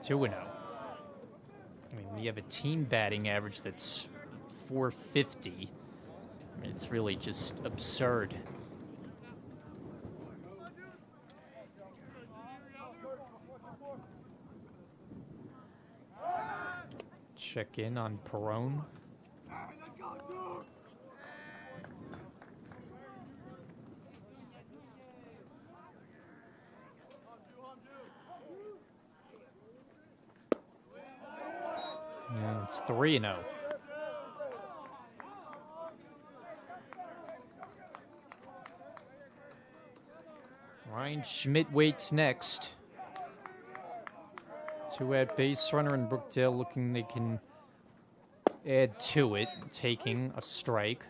2-0. I mean, we have a team batting average that's .450. I mean, it's really just absurd. Check in on Perrone. And it's 3-0. Ryan Schmidt waits next. 2-out base runner, and Brookdale looking they can add to it, taking a strike.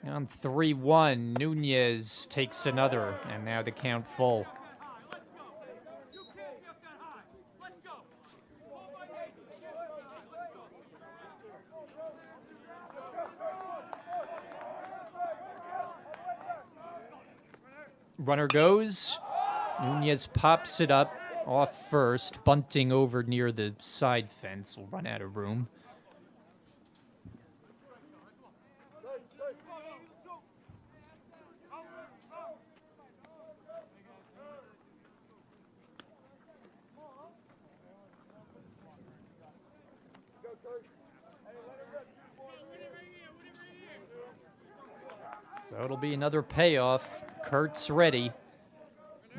On 3-1, Nunez takes another, and now the count full. Runner goes. Nunez pops it up off first, bunting over near the side fence. Will run out of room. So it'll be another payoff. Kurt's ready.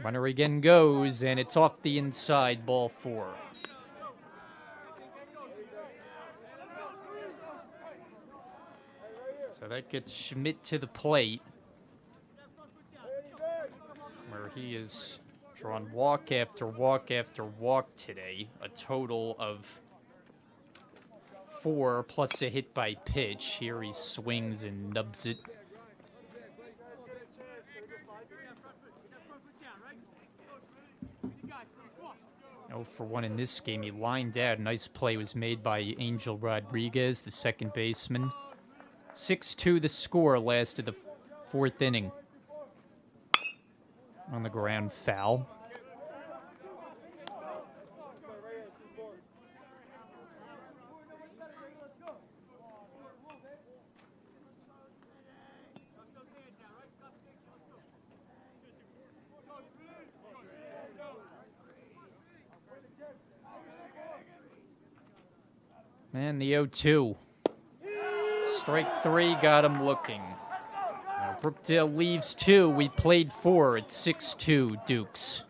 Runner again goes, and it's off the inside, ball 4. So that gets Schmidt to the plate, where he has drawn walk after walk after walk today. A total of 4 plus a hit by pitch. Here he swings and nubs it. Oh for 1 in this game. He lined out. Nice play was made by Angel Rodriguez, the second baseman. 6-2 the score, last of the 4th inning. On the ground, foul. And the 0-2. Strike 3 got him looking. Now Brookdale leaves 2. We played 4 at 6-2 Dukes.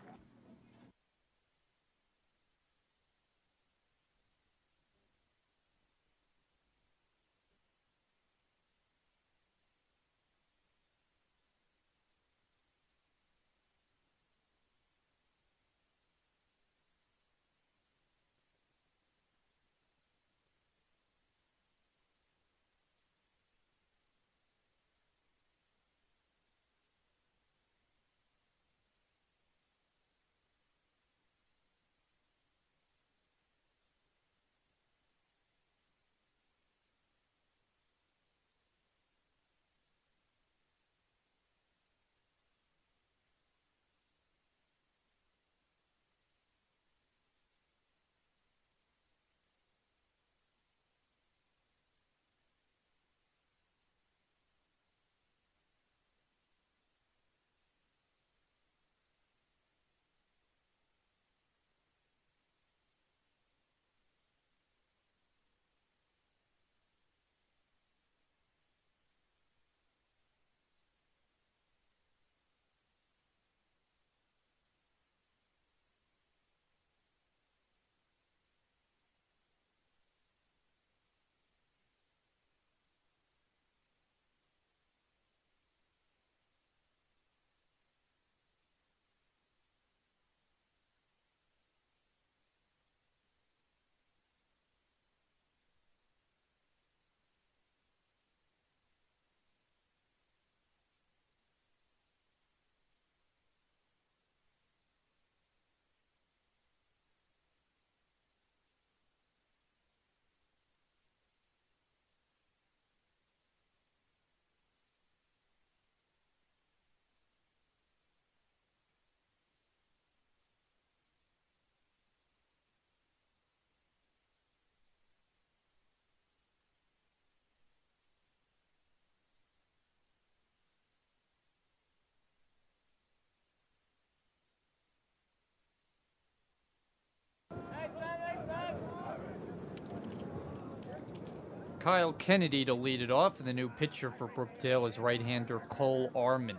Kyle Kennedy to lead it off, and the new pitcher for Brookdale is right-hander Cole Armand.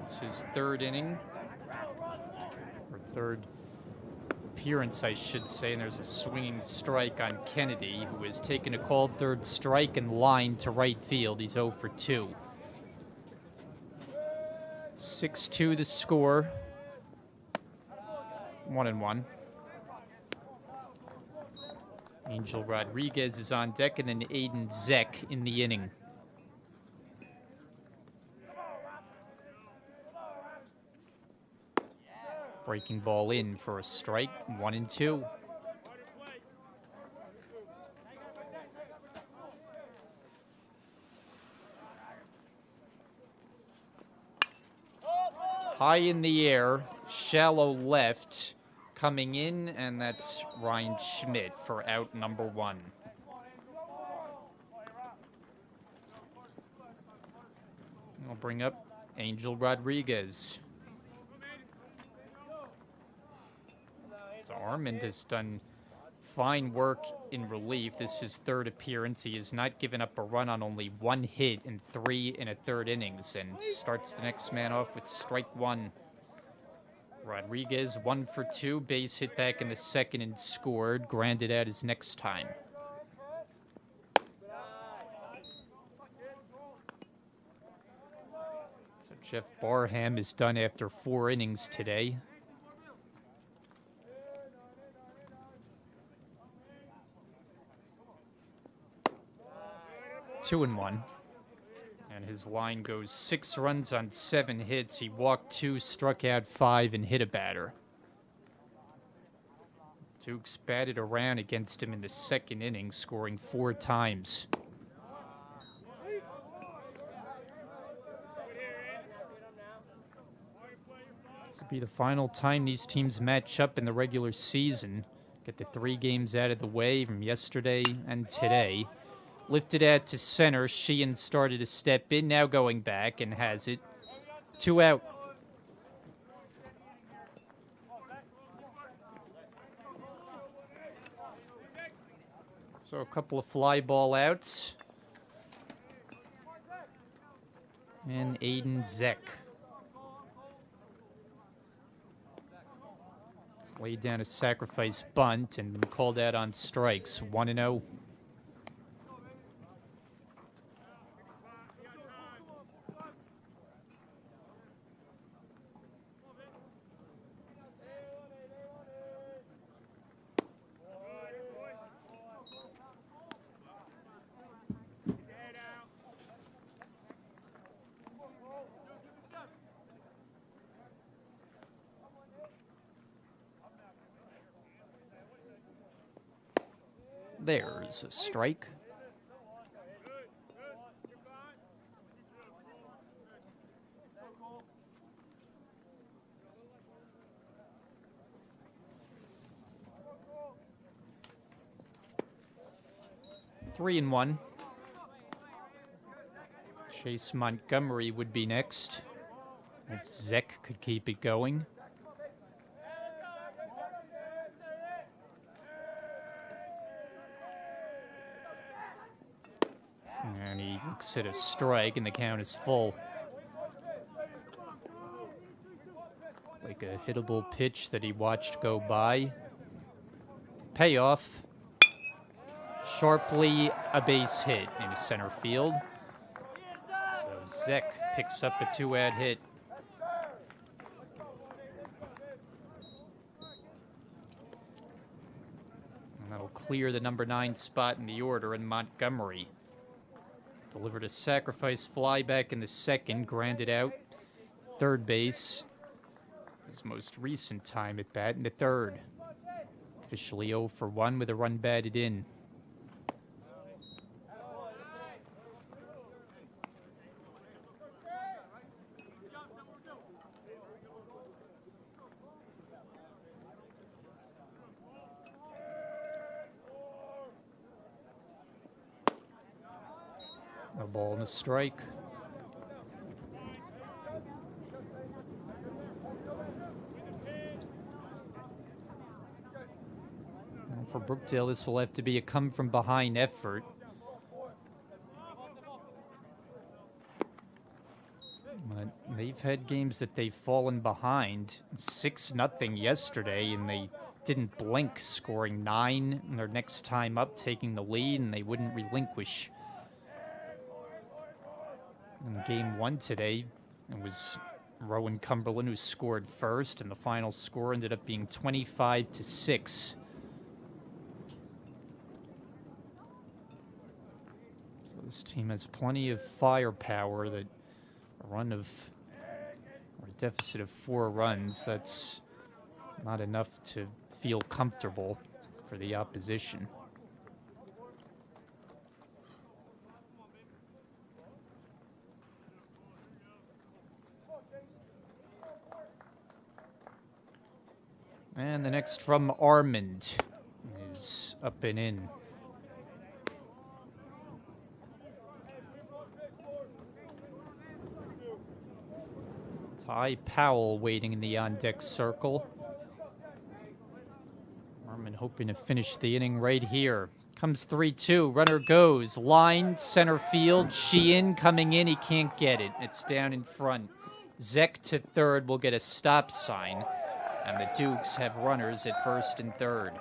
It's his 3rd inning, or 3rd appearance, I should say, and there's a swinging strike on Kennedy, who has taken a called 3rd strike and lined to right field. He's 0 for 2. 6-2 the score. 1-1. Angel Rodriguez is on deck, and then Aiden Zeck in the inning. Breaking ball in for a strike, 1-2. High in the air, shallow left, coming in, and that's Ryan Schmidt for out number 1. I'll bring up Angel Rodriguez. So Armand has done fine work in relief. This is his 3rd appearance. He has not given up a run on only 1 hit in 3 1/3 innings, and starts the next man off with strike 1. Rodriguez 1 for 2, base hit back in the 2nd and scored. Grounded out his next time. So Jeff Barham is done after 4 innings today. Two and 1. And his line goes 6 runs on 7 hits. He walked 2, struck out 5, and hit a batter. Dukes batted around against him in the 2nd inning, scoring 4 times. This will be the final time these teams match up in the regular season. Get the 3 games out of the way from yesterday and today. Lifted out to center. Sheehan started to step in, now going back, and has it. 2 out. So a couple of fly ball outs. And Aiden Zeck. He's laid down a sacrifice bunt and been called out on strikes. 1-0. There's a strike. Three and 1. Chase Montgomery would be next, if Zeck could keep it going. And he looks at a strike, and the count is full. Like a hittable pitch that he watched go by. Payoff. Sharply a base hit into center field. So Zeck picks up a 2-out hit. And that'll clear the number 9 spot in the order, and Montgomery delivered a sacrifice fly back in the 2nd, grounded out. Third base. His most recent time at bat in the 3rd. Officially 0 for 1 with a run batted in. A ball and a strike. And for Brookdale, this will have to be a come-from-behind effort. But they've had games that they've fallen behind. 6-0 yesterday, and they didn't blink, scoring 9 in their next time up, taking the lead, and they wouldn't relinquish. In game 1 today, it was Rowan Cumberland who scored first, and the final score ended up being 25-6. So this team has plenty of firepower. That a run of, or a deficit of 4 runs, that's not enough to feel comfortable for the opposition. And the next from Armand is up and in. Ty Powell waiting in the on-deck circle. Armand hoping to finish the inning right here. Comes 3-2. Runner goes. Line, center field. Sheehan coming in. He can't get it. It's down in front. Zek to third will get a stop sign. And the Dukes have runners at first and third.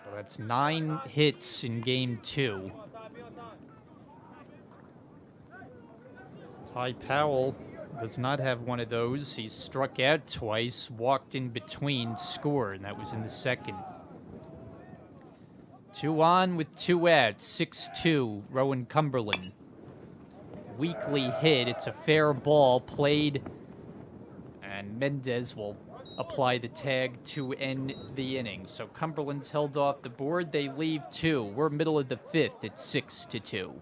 So that's 9 hits in game 2. Ty Powell does not have one of those. He struck out twice, walked in between, scored, and that was in the second. 2 on with 2 outs, 6-2, Rowan Cumberland. Weakly hit, it's a fair ball, played, and Mendez will apply the tag to end the inning. So Cumberland's held off the board, they leave 2. We're middle of the 5th, it's 6-2.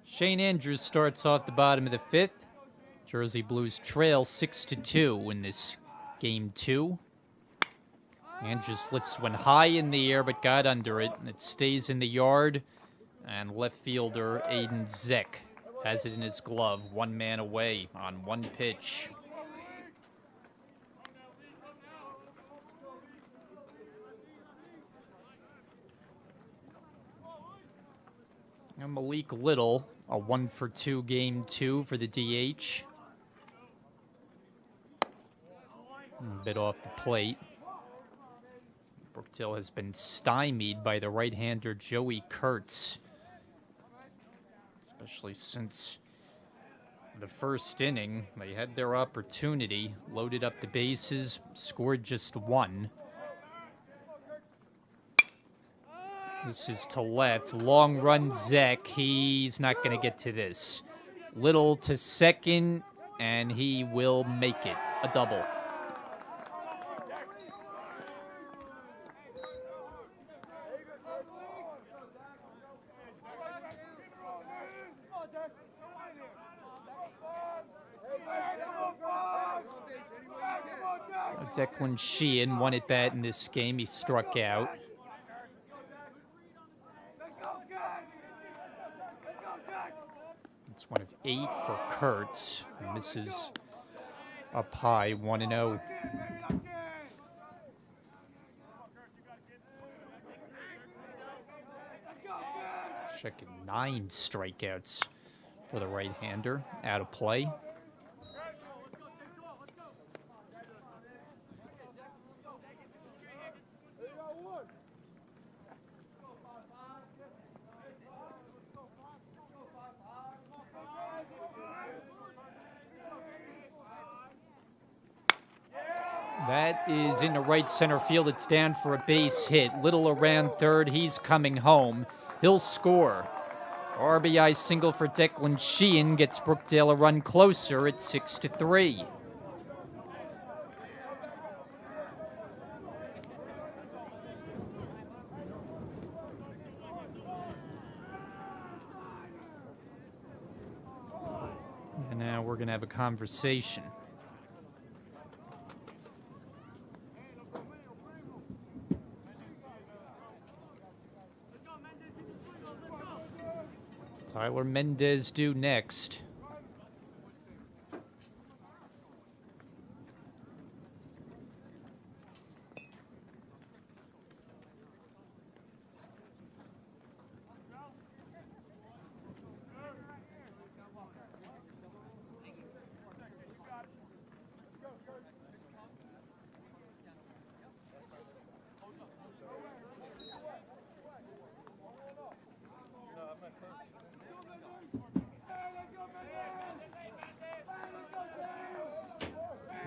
Shane Andrews starts off the bottom of the 5th. Jersey Blues trail 6-2 in this game 2. Andrews lifts one high in the air but got under it. It stays in the yard. And left fielder Aiden Zek has it in his glove. 1 man away on 1 pitch. And Malik Little, a 1-for-2 game 2 for the DH. A bit off the plate. Brookdale has been stymied by the right-hander Joey Kurtz, especially since the first inning. They had their opportunity, loaded up the bases, scored just 1. This is to left. Long run, Zek. He's not going to get to this. Little to second, and he will make it. A double. Declan Sheehan won at bat in this game. He struck out. It's 1 of 8 for Kurtz. Misses up high, 1-0. Checking 9 strikeouts for the right-hander. Out of play. That is in the right center field. It's down for a base hit. Little around third. He's coming home. He'll score. RBI single for Declan Sheehan gets Brookdale a run closer at 6-3. And now we're going to have a conversation. Tyler Mendez due next.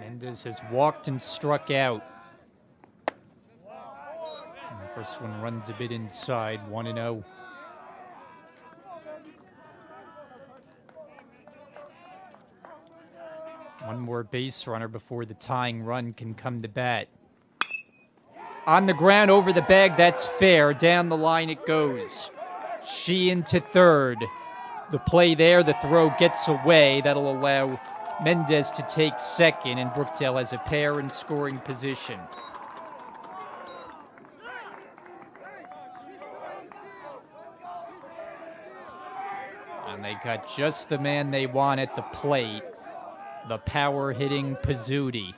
Mendez has walked and struck out. And the first one runs a bit inside, 1-0. One more base runner before the tying run can come to bat. On the ground, over the bag, that's fair. Down the line it goes. Sheehan to third. The play there, the throw gets away. That'll allow Mendez to take second, and Brookdale has a pair in scoring position. And they got just the man they want at the plate, the power-hitting Pizzuti.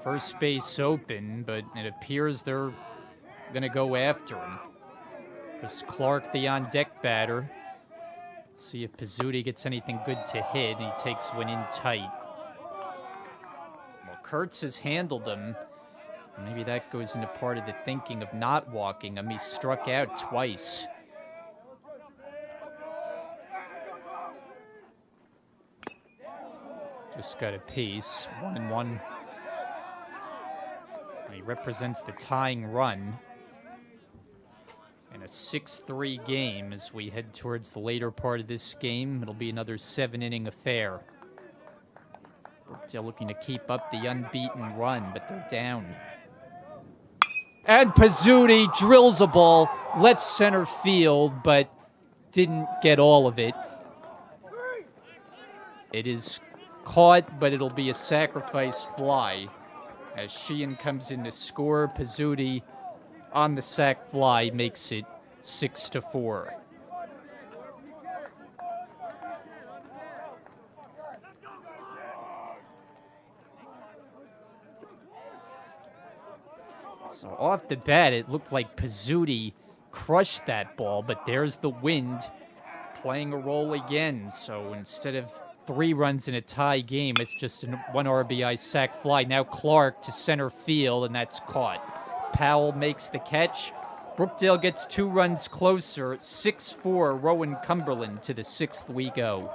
First base open, but it appears they're going to go after him. Chris Clark, the on-deck batter. See if Pizzuti gets anything good to hit, and he takes one in tight. Well, Kurtz has handled him. Maybe that goes into part of the thinking of not walking him. He struck out twice. Just got a piece, 1-1. So he represents the tying run in a 6-3 game as we head towards the later part of this game. It'll be another 7-inning affair. Brookdale looking to keep up the unbeaten run, but they're down. And Pizzuti drills a ball left center field, but didn't get all of it. It is caught, but it'll be a sacrifice fly. As Sheehan comes in to score, Pizzuti on the sac fly makes it 6-4. So off the bat, it looked like Pizzuti crushed that ball, but there's the wind playing a role again. So instead of 3 runs in a tie game, it's just a 1 RBI sac fly. Now Clark to center field, and that's caught. Powell makes the catch. Brookdale gets 2 runs closer. 6-4, Rowan Cumberland to the 6th we go.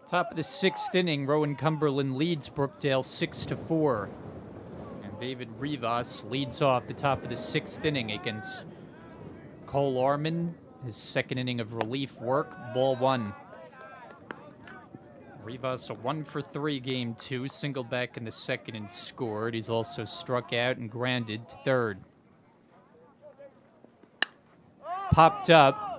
Top of the sixth inning, Rowan Cumberland leads Brookdale 6-4. And David Rivas leads off the top of the sixth inning against Cole Arman. His second inning of relief work, ball one. Rivas a 1-for-3 game two, singled back in the second and scored. He's also struck out and grounded to third. Popped up.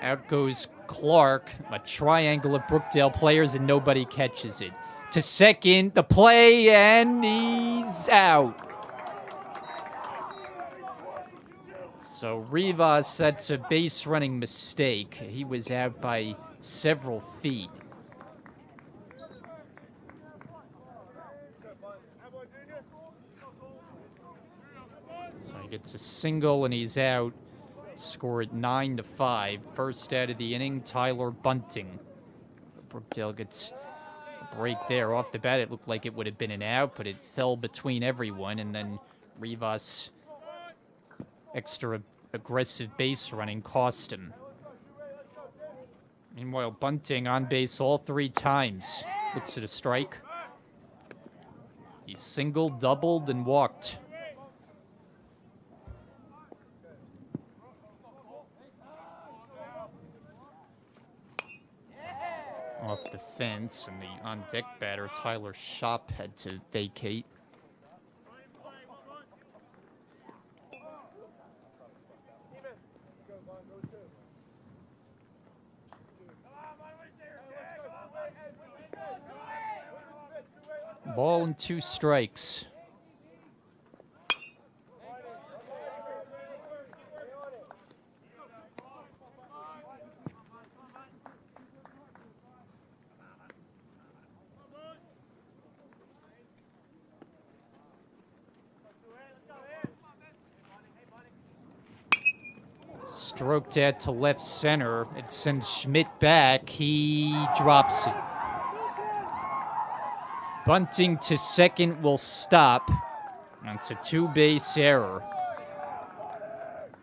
Out goes Clark. A triangle of Brookdale players and nobody catches it. To second, the play, and he's out. So Rivas, that's a base running mistake. He was out by several feet. So he gets a single and he's out. Scored 9-5. First out of the inning, Tyler Bunting. Brookdale gets a break there. Off the bat, it looked like it would have been an out, but it fell between everyone, and then Rivas' extra aggressive base running cost him. Meanwhile, Bunting on base all three times. Looks at a strike. He singled, doubled, and walked. Off the fence, and the on-deck batter, Tyler Schopp, had to vacate. Ball and 2 strikes. Stroked out to left center. It sends Schmidt back. He drops it. Bunting to second will stop. It's a 2-base error.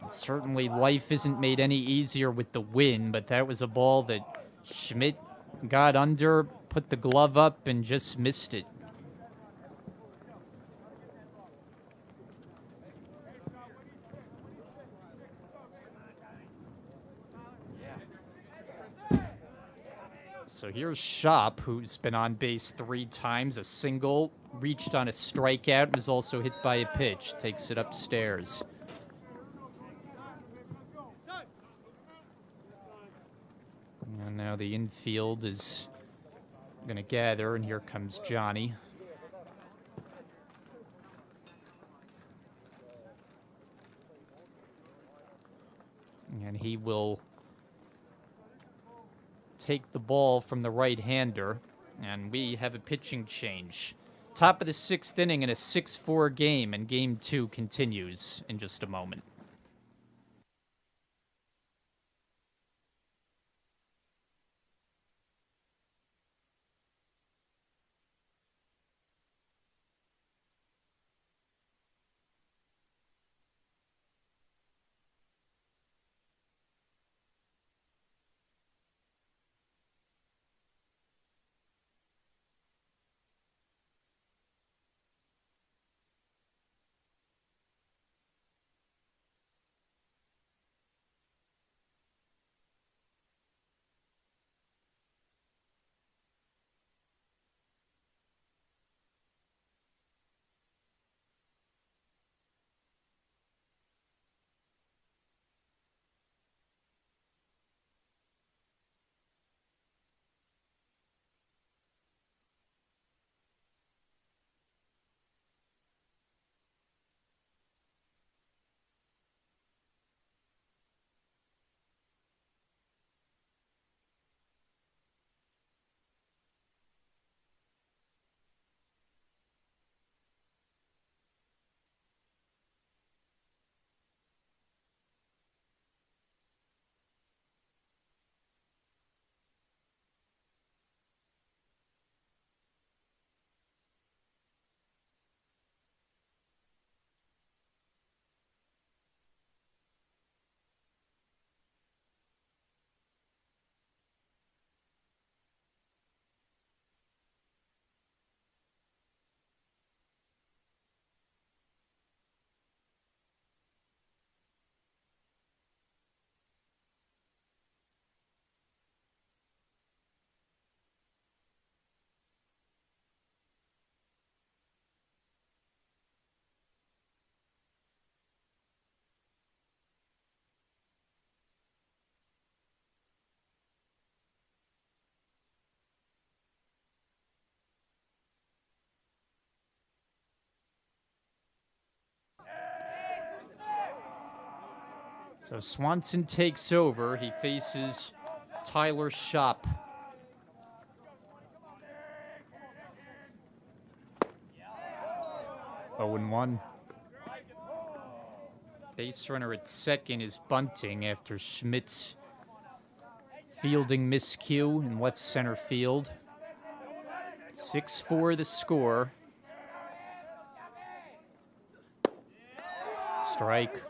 And certainly life isn't made any easier with the win, but that was a ball that Schmidt got under, put the glove up, and just missed it. So here's Schopp, who's been on base 3 times, a single, reached on a strikeout, was also hit by a pitch, takes it upstairs. And now the infield is going to gather, and here comes Johnny. And he will take the ball from the right-hander, and we have a pitching change. Top of the 6th inning in a 6-4 game, and game 2 continues in just a moment. So Swanson takes over. He faces Tyler Shop. Oh, 0-1. Base runner at second is bunting after Schmidt's fielding miscue in left center field. 6-4 the score. Strike.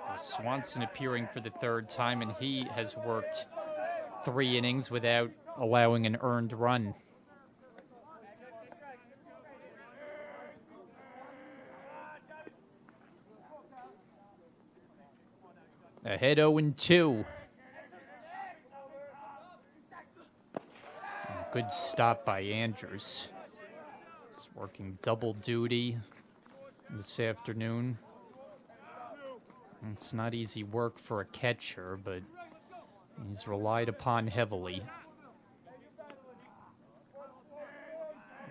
So Swanson appearing for the third time, and he has worked 3 innings without allowing an earned run. Ahead 0-2. Good stop by Andrews. He's working double duty this afternoon. It's not easy work for a catcher, but he's relied upon heavily.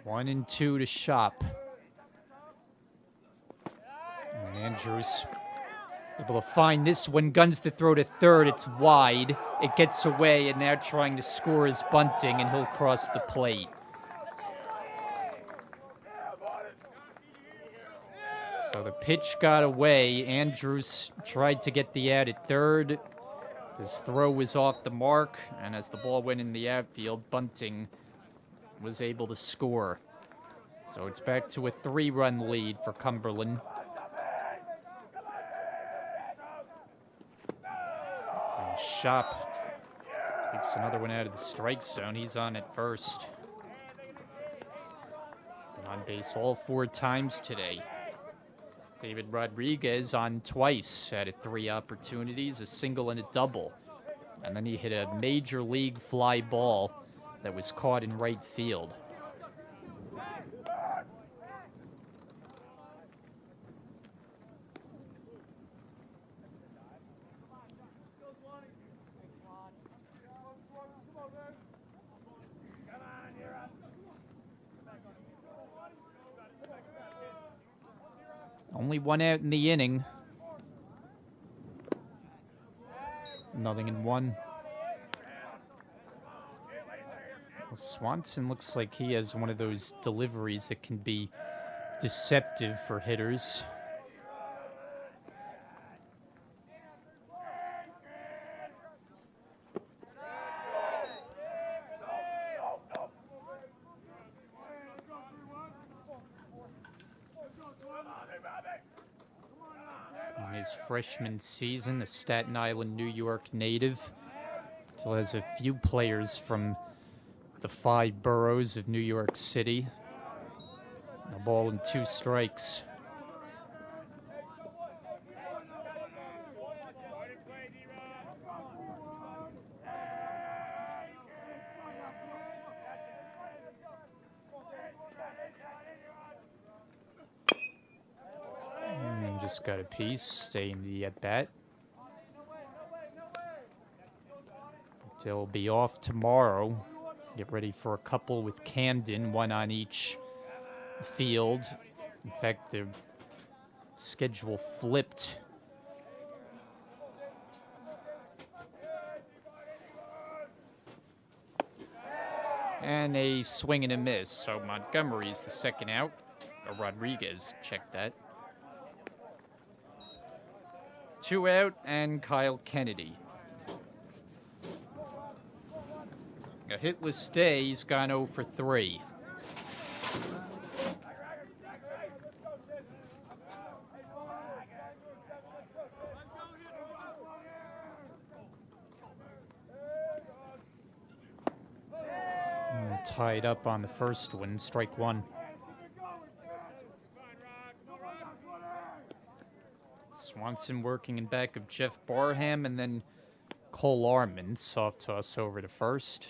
1-2 to Shop. And Andrews able to find this one. Guns to throw to third. It's wide. It gets away, and now trying to score is bunting, and he'll cross the plate. So the pitch got away. Andrews tried to get the out at third. His throw was off the mark, and as the ball went in the outfield, Bunting was able to score. So it's back to a 3-run lead for Cumberland. And Shop takes another one out of the strike zone. He's on at first. Been on base all 4 times today. David Rodriguez on twice, had 3 opportunities, a single and a double. And then he hit a major league fly ball that was caught in right field. Only 1 out in the inning. 0-1. Well, Swanson looks like he has one of those deliveries that can be deceptive for hitters. In his freshman season, the Staten Island, New York native, still has a few players from the 5 boroughs of New York City. A ball and 2 strikes. Just got a piece, staying the at-bat. They'll be off tomorrow. Get ready for a couple with Camden, 1 on each field. In fact, the schedule flipped. And a swing and a miss. So Montgomery's the second out. Or Rodriguez, check that. 2 out, and Kyle Kennedy. A hitless day, he's gone 0 for 3. And tied up on the first one, strike 1. Swanson working in back of Jeff Barham, and then Cole Arman, soft toss over to first.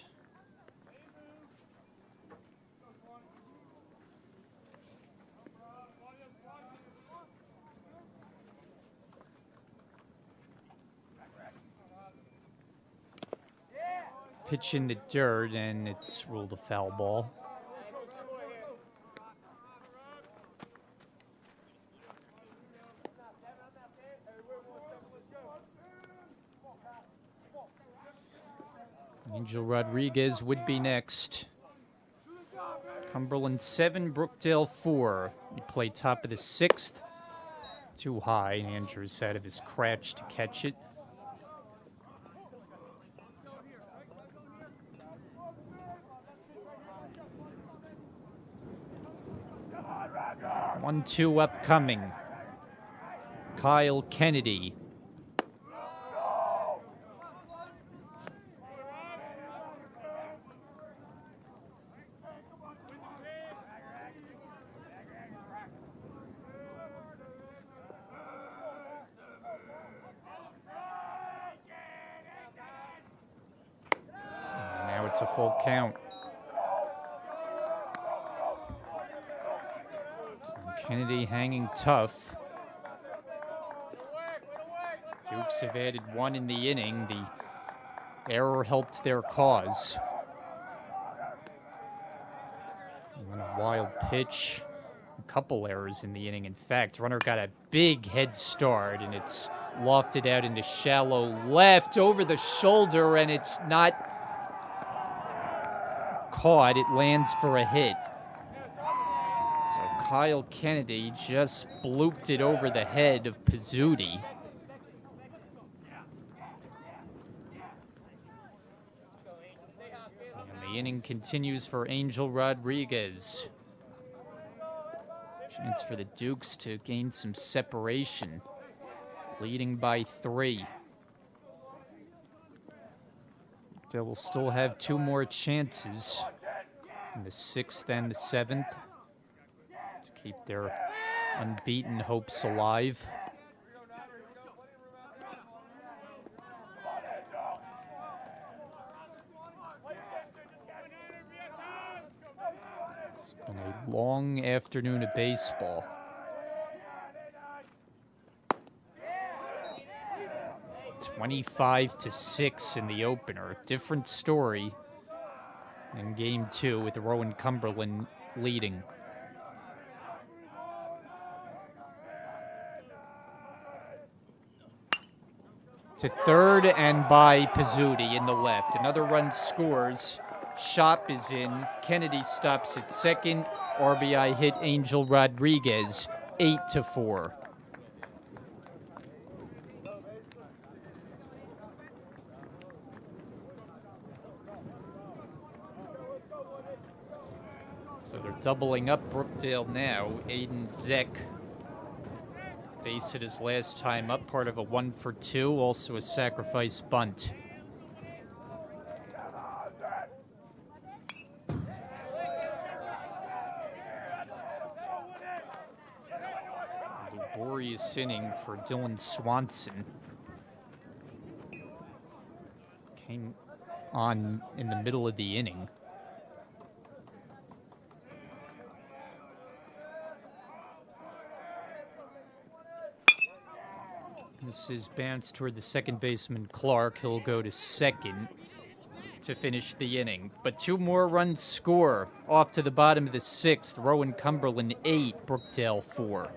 Pitch in the dirt, and it's ruled a foul ball. Angel Rodriguez would be next. Cumberland 7, Brookdale 4. We play top of the 6th. Too high. Andrews out of his crouch to catch it. One, two upcoming. Kyle Kennedy. And now it's a full count. So Kennedy hanging tough. Dukes have added one in the inning. The error helped their cause. And a wild pitch. A couple errors in the inning. In fact, runner got a big head start, and it's lofted out into shallow left over the shoulder, and it's not caught. It lands for a hit. So Kyle Kennedy just blooped it over the head of Pizzuti. The inning continues for Angel Rodriguez. Chance for the Dukes to gain some separation, leading by 3. They will still have 2 more chances in the 6th and the 7th to keep their unbeaten hopes alive. On a long afternoon of baseball. (25-6) in the opener. Different story in Game 2 with Rowan Cumberland leading. To third and by Pizzuti in the left. Another run scores. Shop is in. Kennedy stops at second. RBI hit Angel Rodriguez, 8-4. So they're doubling up Brookdale now. Aiden Zeck base hit his last time up, part of a 1-for-2, also a sacrifice bunt. Laborious inning for Dylan Swanson. Came on in the middle of the inning. This is bounced toward the second baseman, Clark. He'll go to second to finish the inning. But 2 more runs score. Off to the bottom of the 6th. Rowan Cumberland 8, Brookdale 4.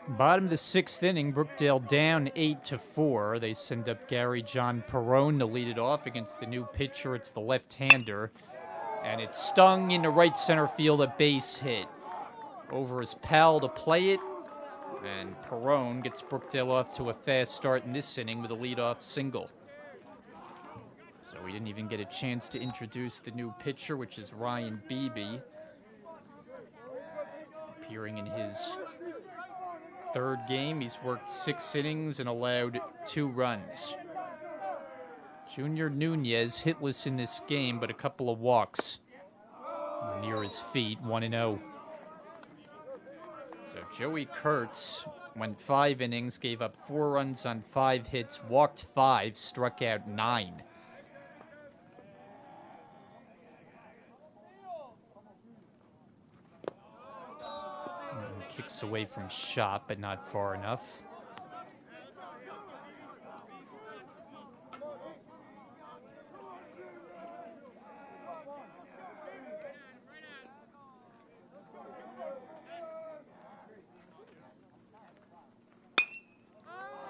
Bottom of the sixth inning, Brookdale down 8-4. They send up Gary John Perrone to lead it off against the new pitcher. It's the left-hander. And it stung into right center field, a base hit. Over his pal to play it. And Perrone gets Brookdale off to a fast start in this inning with a leadoff single. So we didn't even get a chance to introduce the new pitcher, which is Ryan Beebe. Appearing in his third game, he's worked 6 innings and allowed 2 runs. Junior Nunez hitless in this game, but a couple of walks near his feet, 1-0. So Joey Kurtz went 5 innings, gave up 4 runs on 5 hits, walked 5, struck out 9. Kicks away from Shop, but not far enough.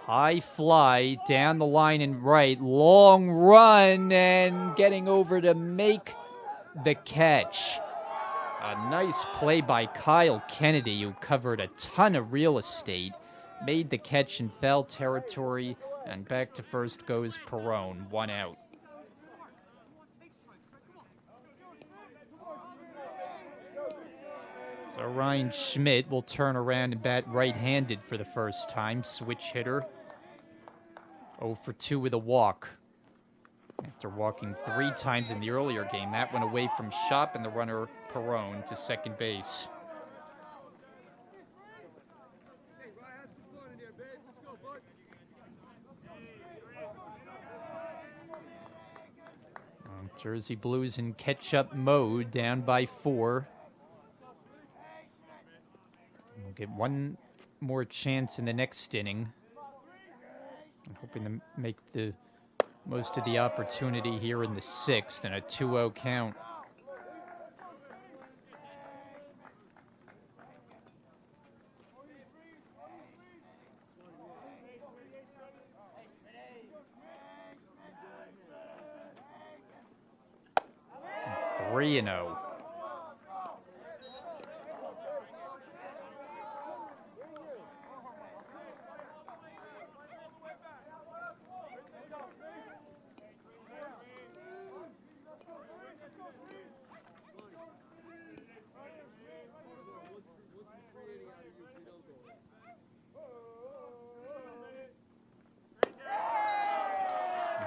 High fly down the line and right. Long run and getting over to make the catch. A nice play by Kyle Kennedy, who covered a ton of real estate, made the catch in foul territory, and back to first goes Perrone, 1 out. So Ryan Schmidt will turn around and bat right-handed for the first time, switch hitter. 0 for 2 with a walk. After walking 3 times in the earlier game, that went away from Shop and the runner Perrone to second base. Jersey Blues in catch-up mode, down by 4. We'll get one more chance in the next inning. I'm hoping to make the most of the opportunity here in the 6th and a 2-0 count. And 3-0.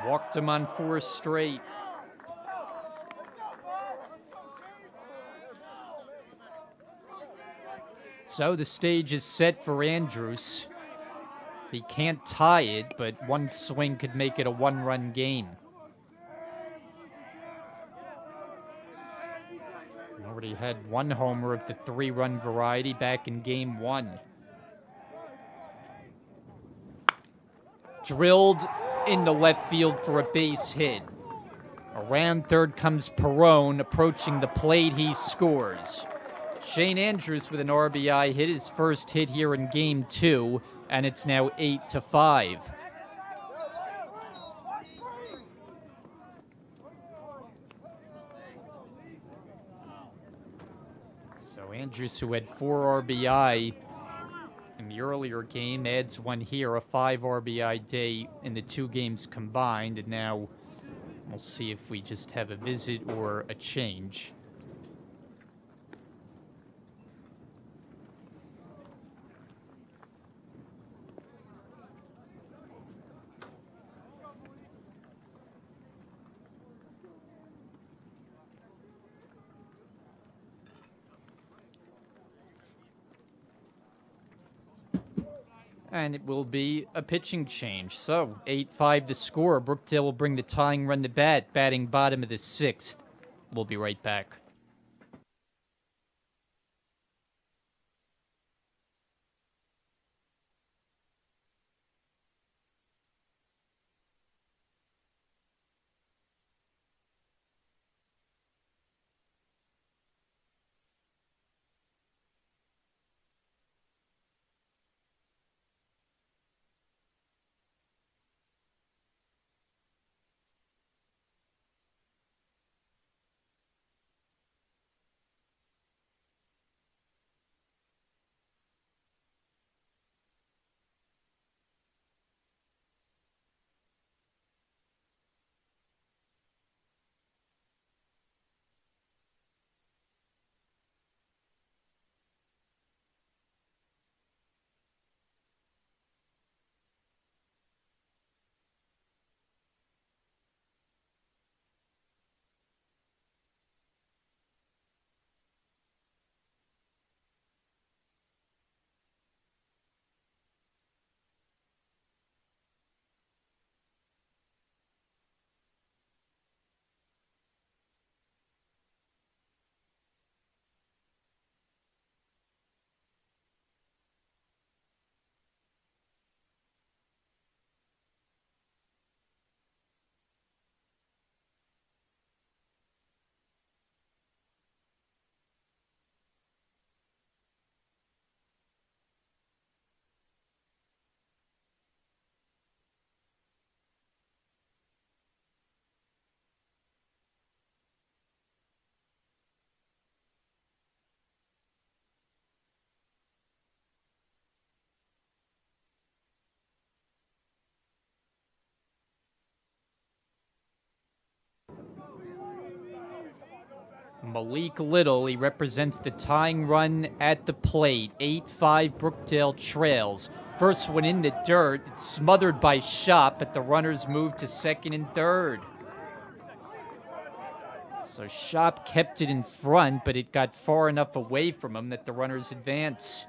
Walked him on 4 straight. So the stage is set for Andrews. He can't tie it, but one swing could make it a 1-run game. He already had 1 homer of the 3-run variety back in game 1. Drilled into left field for a base hit. Around third comes Perrone, approaching the plate, he scores. Shane Andrews with an RBI hit, his first hit here in game 2, and it's now 8-5. So Andrews, who had 4 RBI in the earlier game, adds 1 here, a 5 RBI day in the 2 games combined, and now we'll see if we just have a visit or a change. And it will be a pitching change. So, 8-5 the score. Brookdale will bring the tying run to bat, batting bottom of the 6th. We'll be right back. Malik Little, he represents the tying run at the plate. 8-5 Brookdale trails. First one in the dirt. It's smothered by Shop, but the runners move to second and third. So Shop kept it in front, but it got far enough away from him that the runners advance.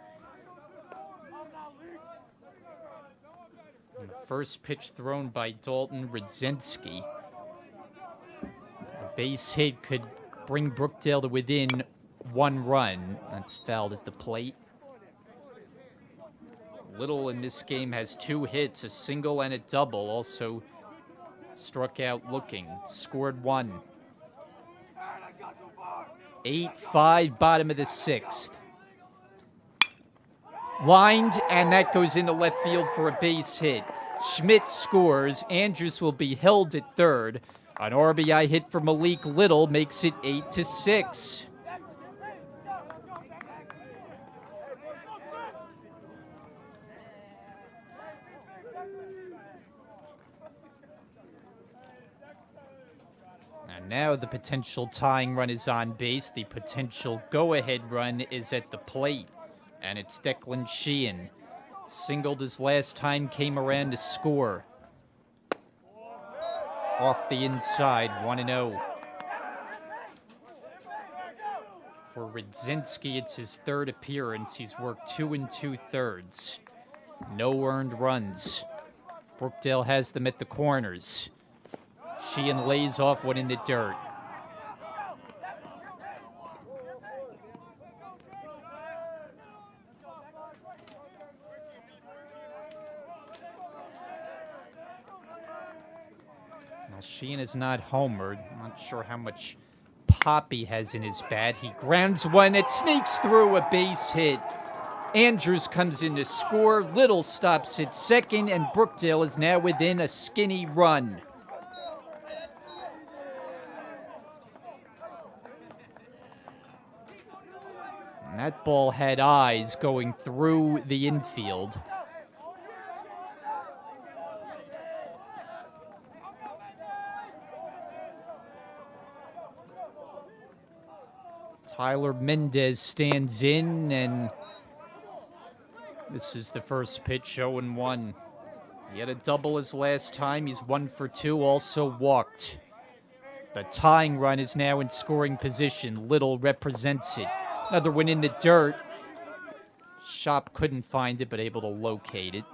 And the first pitch thrown by Dalton Radzensky. A base hit could bring Brookdale to within 1 run. That's fouled at the plate. Little in this game has 2 hits, a single and a double. Also struck out looking. Scored 1. 8-5, bottom of the 6th. Lined, and that goes into left field for a base hit. Schmidt scores. Andrews will be held at third. An RBI hit for Malik Little makes it 8-6. And now the potential tying run is on base. The potential go-ahead run is at the plate. And it's Declan Sheehan. Singled his last time, came around to score. Off the inside, 1-0. For Radzensky, it's his 3rd appearance. He's worked 2 2/3. No earned runs. Brookdale has them at the corners. Sheehan lays off one in the dirt. Sheehan is not homered. I'm not sure how much pop he has in his bat. He grounds one that sneaks through, a base hit. Andrews comes in to score. Little stops at second, and Brookdale is now within a skinny run. And that ball had eyes going through the infield. Tyler Mendez stands in, and this is the first pitch, 0-1. He had a double his last time. He's 1 for 2, also walked. The tying run is now in scoring position. Little represents it. Another one in the dirt. Shop couldn't find it, but able to locate it.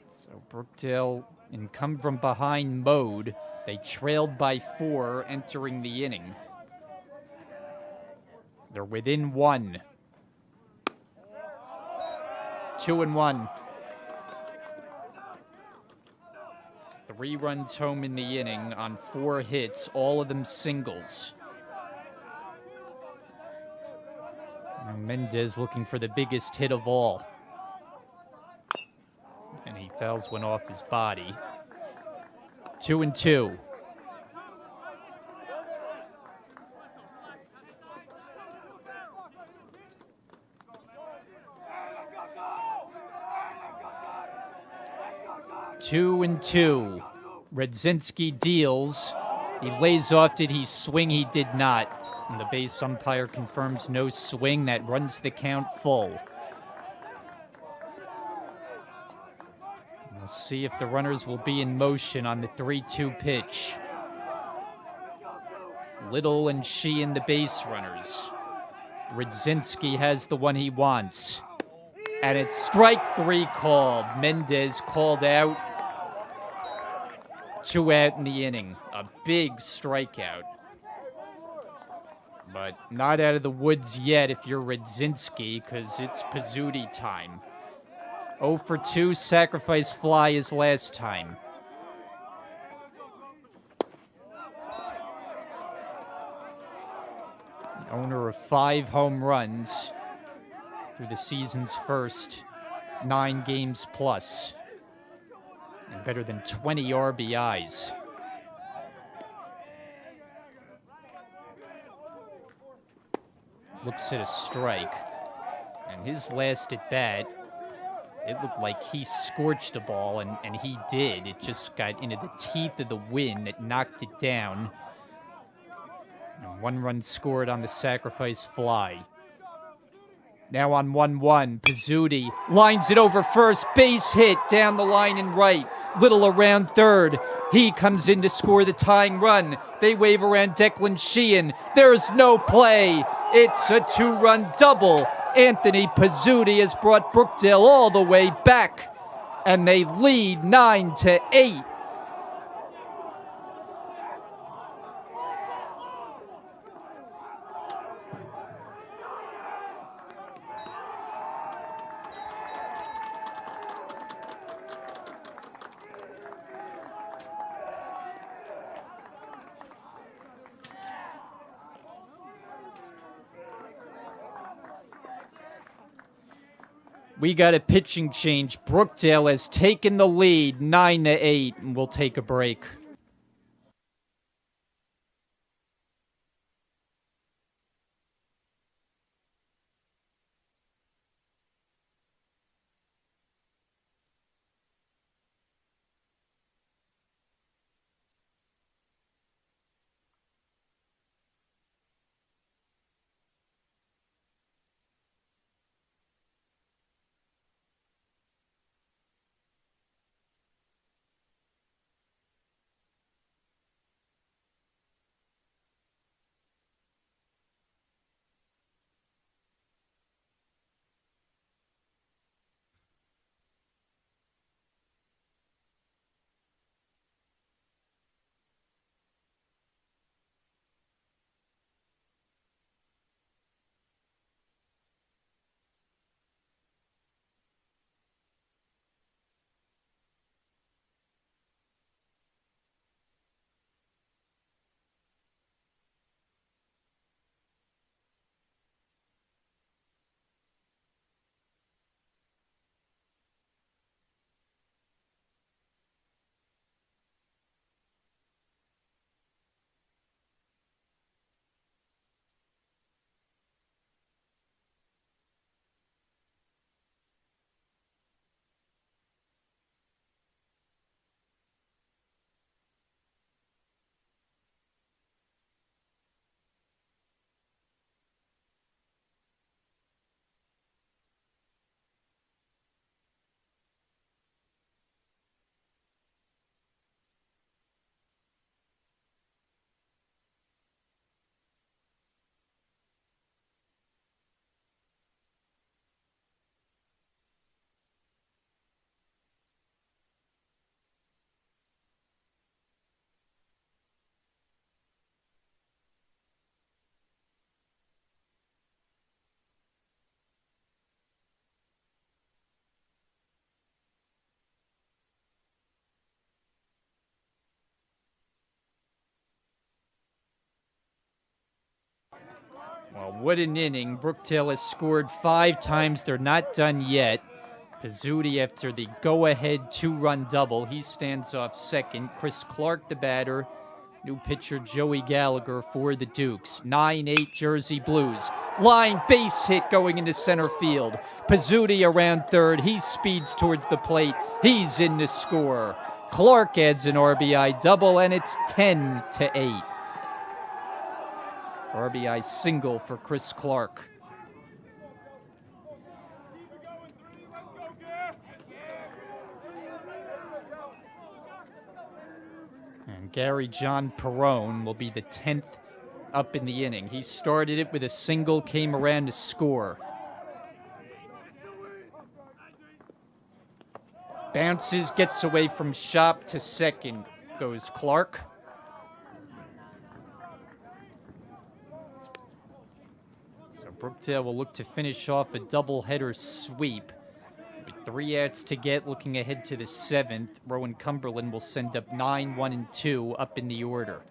So Brookdale in come from behind mode. They trailed by 4 entering the inning. They're within 1. 2-1. 3 runs home in the inning on 4 hits, all of them singles. And Mendez looking for the biggest hit of all. And he fouls one off his body. 2-2. Two and 2. Radzensky deals. He lays off. Did he swing? He did not. And the base umpire confirms no swing. That runs the count full. We'll see if the runners will be in motion on the 3-2 pitch. Little and Sheehan, the base runners. Radzensky has the one he wants. And it's strike 3 called. Mendez called out. 2 out in the inning. A big strikeout. But not out of the woods yet if you're Radzensky, because it's Pizzuti time. 0 for 2, sacrifice fly his last time. Owner of 5 home runs through the season's first 9 games plus. And better than 20 RBIs. Looks at a strike. And his last at bat It looked like he scorched the ball, and he did. It just got into the teeth of the wind that knocked it down. And 1 run scored on the sacrifice fly. Now on 1-1, Pizzuti lines it over first, base hit down the line and right. Little around third. He comes in to score the tying run. They wave around Declan Sheehan. There's no play. It's a 2-run double. Anthony Pizzuti has brought Brookdale all the way back, and they lead 9-8. We got a pitching change. Brookdale has taken the lead, 9-8, and we'll take a break. Well, what an inning. Brookdale has scored 5 times. They're not done yet. Pizzuti, after the go-ahead 2-run double, he stands off second. Chris Clark, the batter. New pitcher Joey Gallagher for the Dukes. 9-8 Jersey Blues. Line base hit going into center field. Pizzuti around third. He speeds toward the plate. He's in to score. Clark adds an RBI double, and it's 10-8. RBI single for Chris Clark. And Gary John Perrone will be the 10th up in the inning. He started it with a single, came around to score. Bounces, gets away from Shop to second. Goes Clark. So Brookdale will look to finish off a doubleheader sweep. With 3 outs to get, looking ahead to the 7th, Rowan Cumberland will send up 9, 1, and 2 up in the order.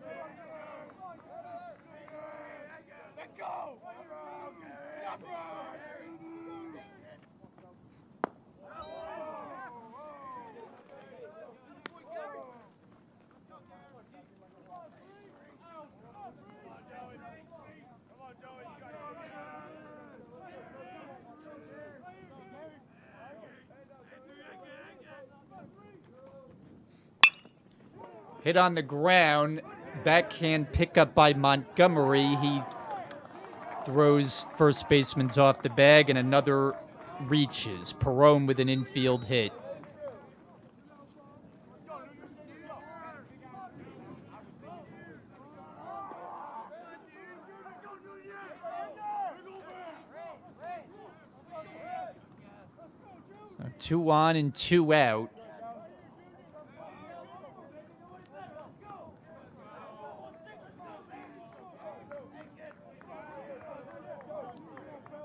Hit on the ground. Backhand pickup by Montgomery. He throws first baseman's off the bag, and another reaches. Perone with an infield hit. So 2 on and 2 out.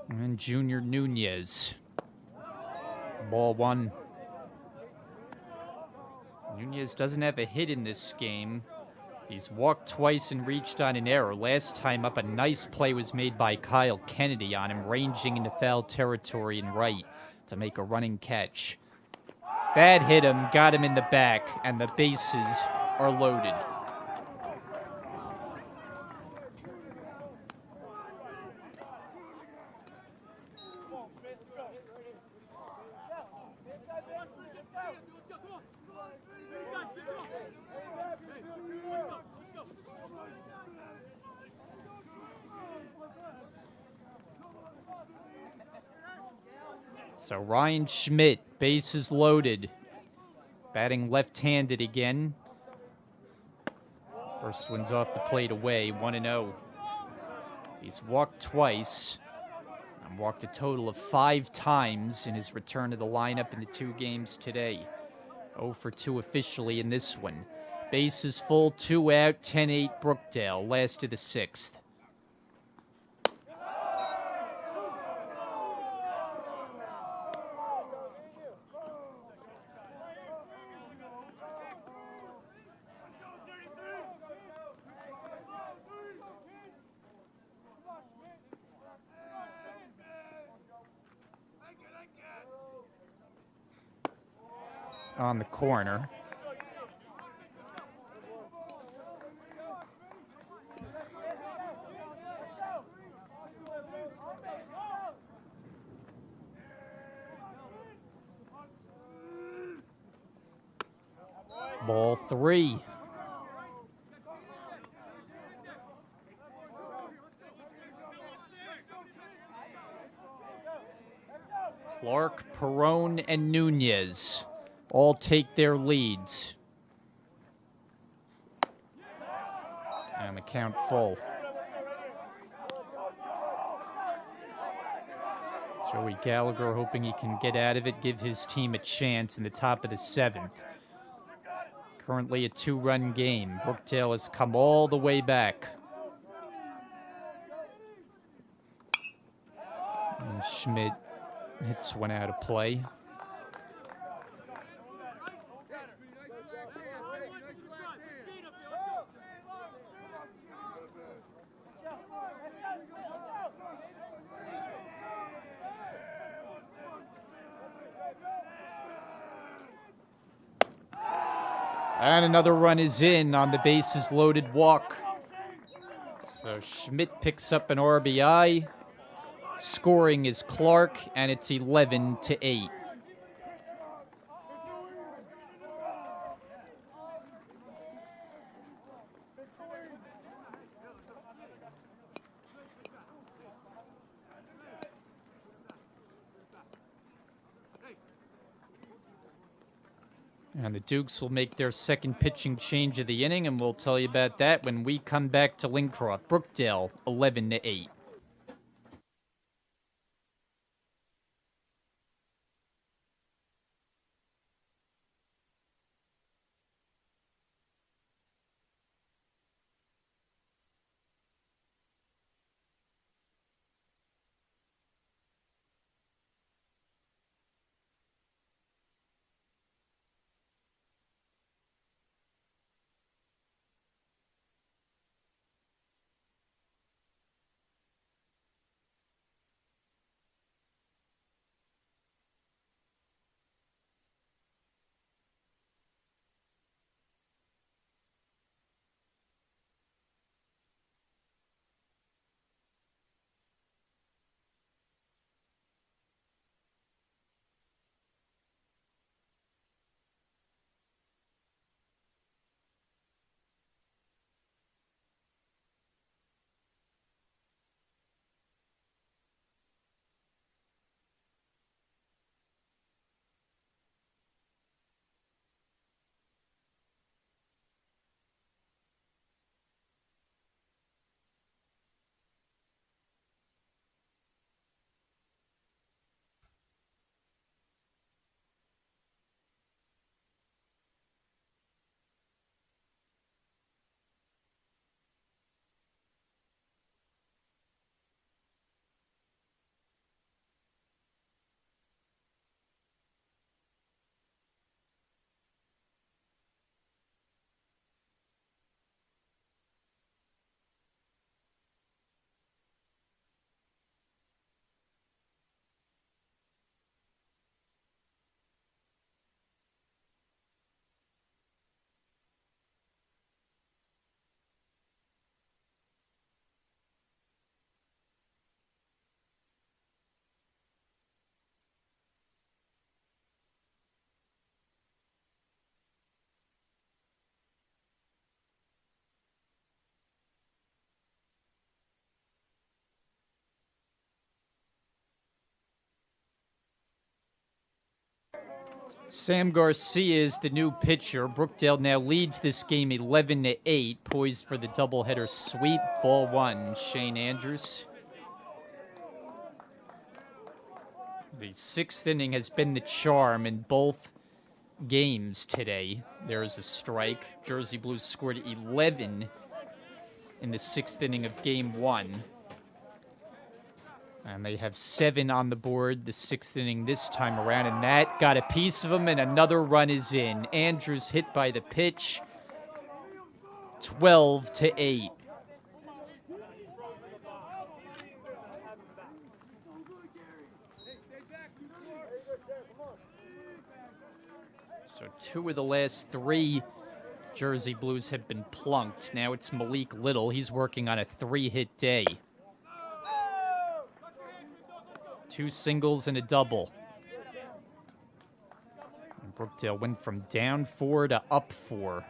And Junior Nunez. Ball 1. Nunez doesn't have a hit in this game. He's walked twice and reached on an error. Last time up, a nice play was made by Kyle Kennedy on him, ranging into foul territory and right to make a running catch. That hit him, got him in the back, and the bases are loaded. So Ryan Schmidt, bases loaded. Batting left-handed again. First one's off the plate away, 1-0. He's walked twice and walked a total of 5 times in his return to the lineup in the 2 games today. 0 for 2 officially in this one. Bases full, 2 out, 10-8 Brookdale, last of the 6th. On the corner. Ball 3. Clark, Perone, and Nunez all take their leads. And the count full. Joey Gallagher hoping he can get out of it, give his team a chance in the top of the 7th. Currently a 2-run game. Brookdale has come all the way back. And Schmidt hits one out of play. And another run is in on the bases loaded walk. So Schmidt picks up an RBI. Scoring is Clark, and it's 11-8. And the Dukes will make their second pitching change of the inning, and we'll tell you about that when we come back to Lincroft. Brookdale, 11-8. Sam Garcia is the new pitcher. Brookdale now leads this game 11-8, poised for the doubleheader sweep. Ball one, Shane Andrews. The sixth inning has been the charm in both games today. There is a strike. Jersey Blues scored 11 in the sixth inning of game one. And they have 7 on the board the sixth inning this time around, and that got a piece of them, and another run is in. Andrews hit by the pitch, 12-8. So 2 of the last 3 Jersey Blues have been plunked. Now it's Malik Little. He's working on a 3-hit day. 2 singles and a double. And Brookdale went from down 4 to up 4.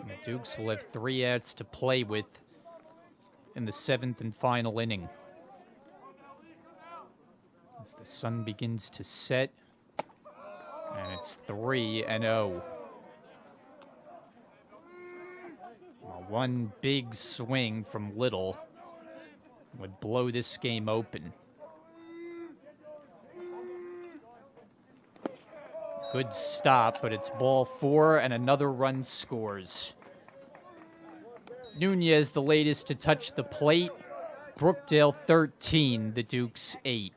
And the Dukes will have 3 outs to play with in the 7th and final inning. As the sun begins to set, and it's 3-0. One big swing from Little would blow this game open. Good stop, but it's ball 4 and another run scores. Nunez, the latest to touch the plate. Brookdale 13, the Dukes 8.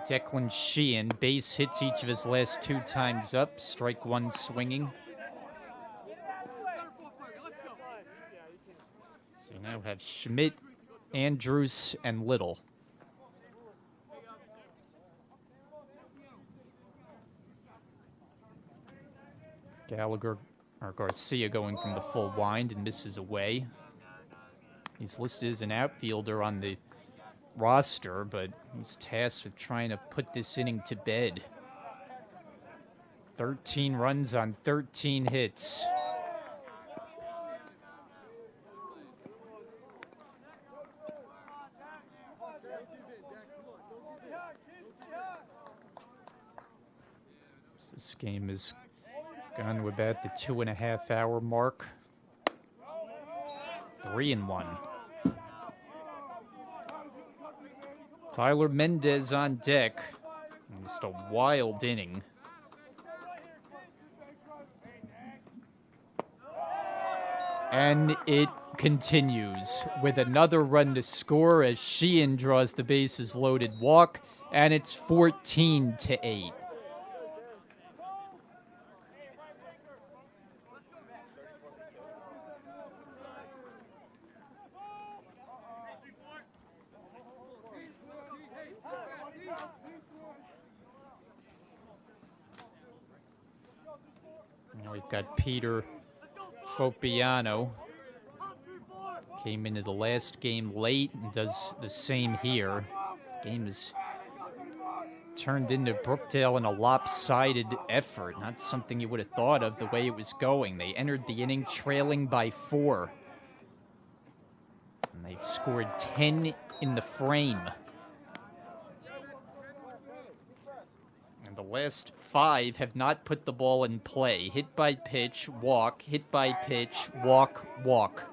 Declan Sheehan base hits each of his last 2 times up. Strike 1 swinging. So you now have Schmidt, Andrews, and Little. Garcia going from the full wind and misses away. He's listed as an outfielder on the roster, but he's tasked with trying to put this inning to bed. 13 runs on 13 hits. This game has gone to about the 2.5-hour mark. 3-1. Tyler Mendez on deck. Just a wild inning. And it continues with another run to score as Sheehan draws the bases loaded walk, and it's 14-8. Now we've got Peter Fopiano. Came into the last game late and does the same here. The game is turned into Brookdale in a lopsided effort. Not something you would have thought of the way it was going. They entered the inning trailing by 4. And they've scored 10 in the frame. And the last 5 have not put the ball in play. Hit by pitch, walk, hit by pitch, walk, walk.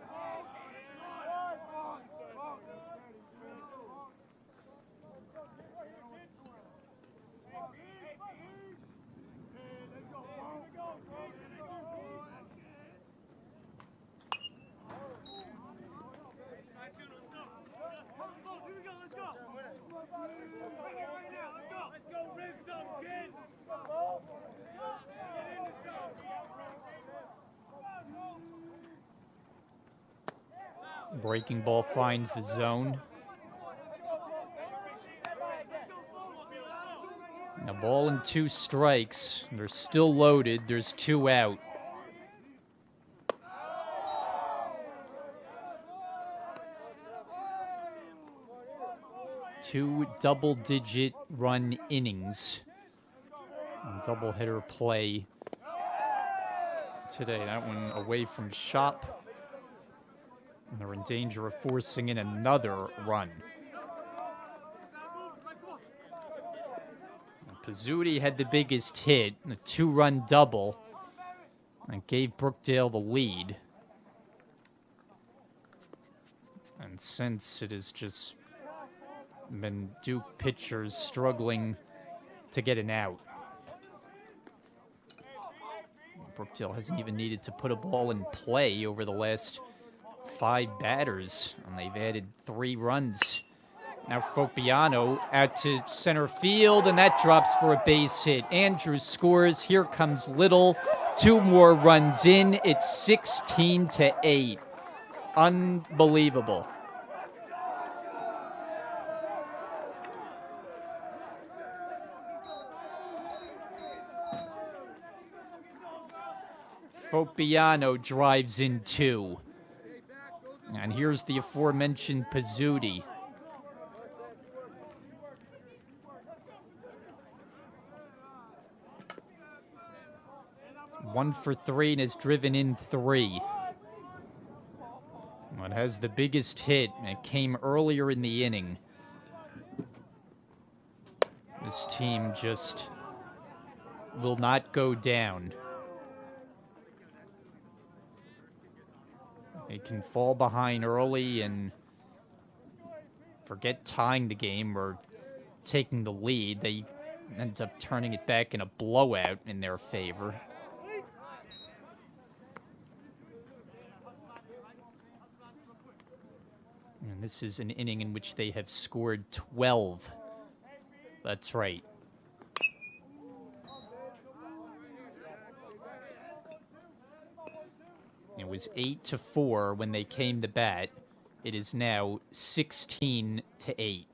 Breaking ball finds the zone. Now ball and 2 strikes. They're still loaded. There's 2 out. Two double-digit run innings Doubleheader play today. That one away from Shop. And they're in danger of forcing in another run. Pizzuti had the biggest hit, a 2-run double, and gave Brookdale the lead. And since it has just been Duke pitchers struggling to get an out. Brookdale hasn't even needed to put a ball in play over the last 5 batters, and they've added 3 runs. Now Fopiano out to center field, and that drops for a base hit. Andrews scores. Here comes Little. 2 more runs in. It's 16-8. Unbelievable. Fopiano drives in 2. And here's the aforementioned Pizzuti. One for 3 and has driven in 3. It has the biggest hit, and it came earlier in the inning. This team just will not go down. They can fall behind early and forget tying the game or taking the lead. They end up turning it back in a blowout in their favor. And this is an inning in which they have scored 12. That's right. It was 8-4 when they came to bat. It is now 16-8. This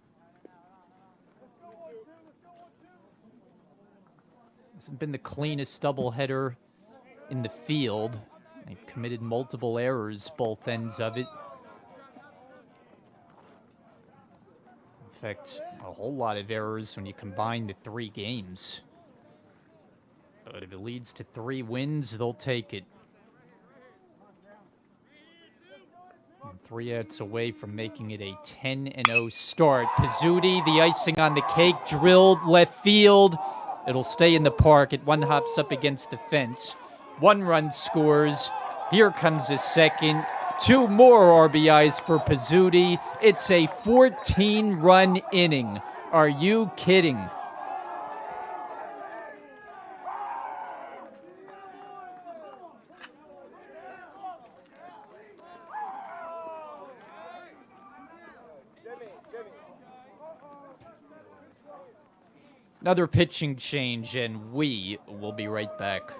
has been the cleanest doubleheader in the field. They've committed multiple errors, both ends of it. In fact, a whole lot of errors when you combine the 3 games. But if it leads to 3 wins, they'll take it. And 3 outs away from making it a 10-0 start. Pizzuti, the icing on the cake, drilled left field. It'll stay in the park. It one hops up against the fence. 1 run scores. Here comes the second. 2 more RBIs for Pizzuti. It's a 14-run inning. Are you kidding? Another pitching change, and we will be right back.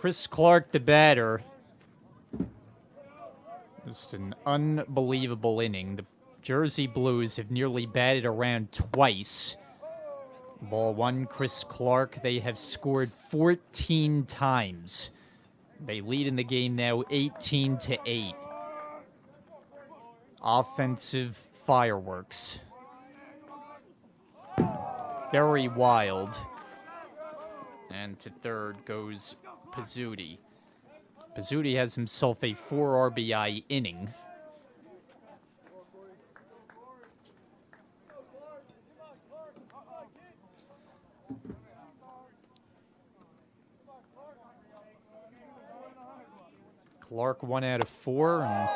Chris Clark, the batter. Just an unbelievable inning. The Jersey Blues have nearly batted around twice. Ball one, Chris Clark. They have scored 14 times. They lead in the game now 18-8. Offensive fireworks. Very wild. And to third goes Pizzuti. Pizzuti has himself a 4 RBI inning. Clark 1 out of 4, and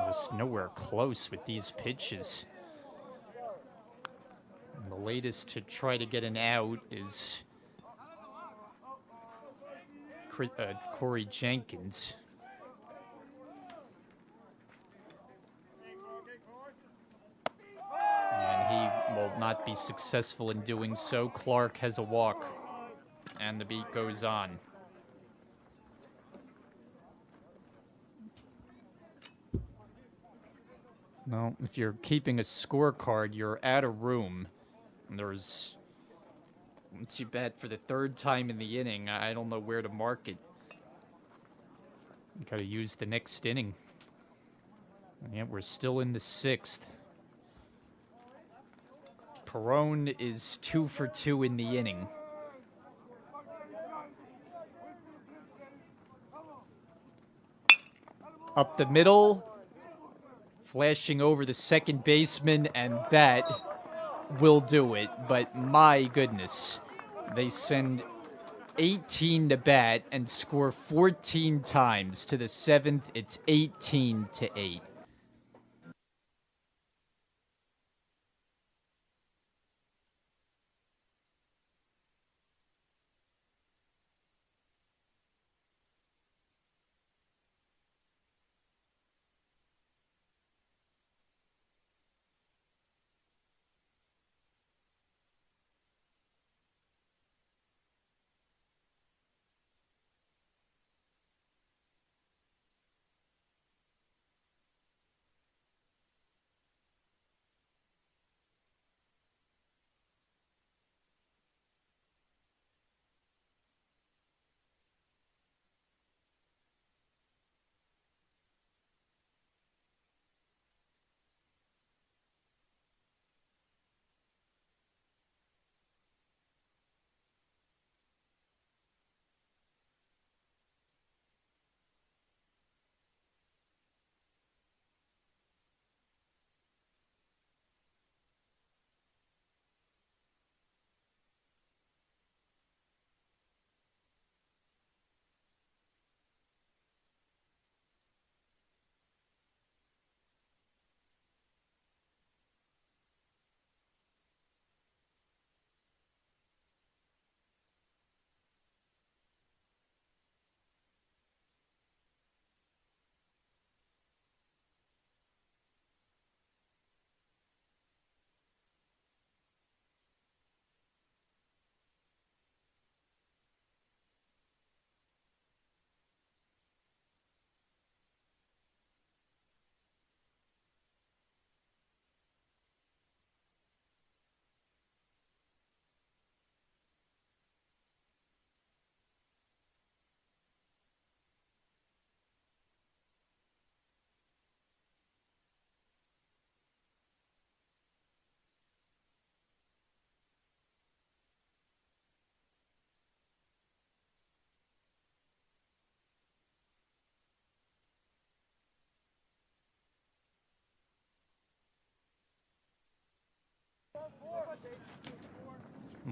just nowhere close with these pitches. And the latest to try to get an out is Corey Jenkins. And he will not be successful in doing so. Clark has a walk, and the beat goes on. Well, if you're keeping a scorecard, you're at a room. And once you bat for the third time in the inning, I don't know where to mark it. You got to use the next inning. Yeah, we're still in the 6th. Perone is 2 for 2 in the inning. Up the middle, flashing over the second baseman, and that will do it. But my goodness, they send 18 to bat and score 14 times. To the 7th, it's 18-8.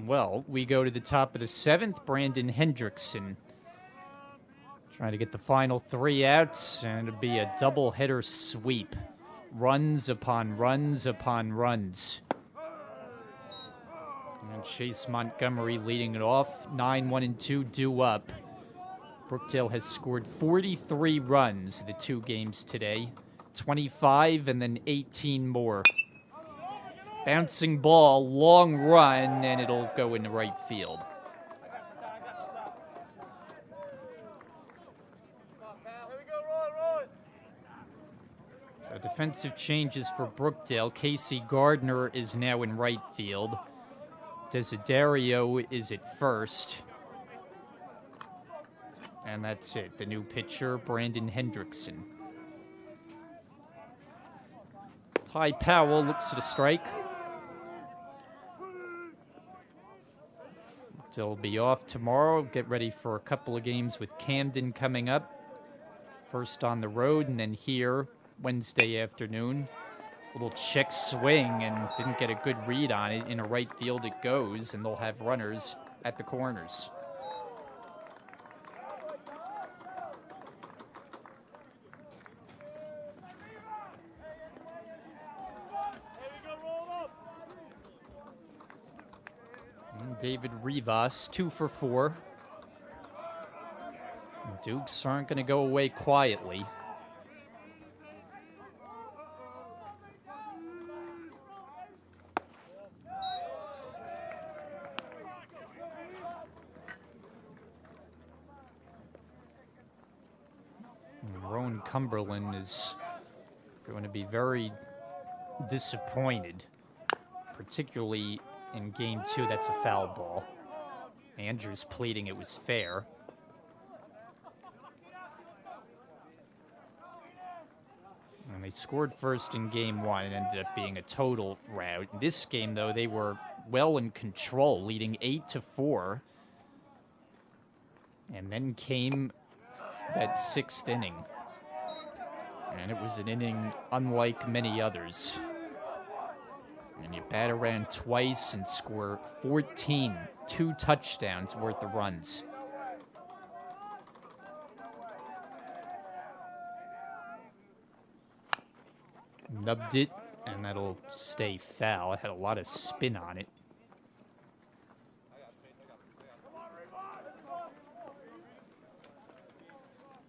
Well, we go to the top of the 7th. Brandon Hendrickson trying to get the final 3 outs, and it'll be a doubleheader sweep. Runs upon runs upon runs. And Chase Montgomery leading it off. 9-1-2 due up. Brookdale has scored 43 runs the 2 games today. 25 and then 18 more. Bouncing ball, long run, and it'll go into right field. Defensive changes for Brookdale. Casey Gardner is now in right field. Desiderio is at first. And that's it. The new pitcher, Brandon Hendrickson. Ty Powell looks at a strike. They'll be off tomorrow. Get ready for a couple of games with Camden coming up. First on the road and then here Wednesday afternoon. Little check swing and didn't get a good read on it. In a right field it goes, and they'll have runners at the corners. And David Rivas, 2 for 4. Dukes aren't going to go away quietly. Rowan Cumberland is going to be very disappointed, particularly in game 2. That's a foul ball. Andrews pleading it was fair. And they scored first in game 1 and ended up being a total rout. In this game, though, they were well in control, leading 8-4. And then came that 6th inning. And it was an inning unlike many others. And you bat around twice and score 14, 2 touchdowns worth of runs. Nubbed it, and that'll stay foul. It had a lot of spin on it.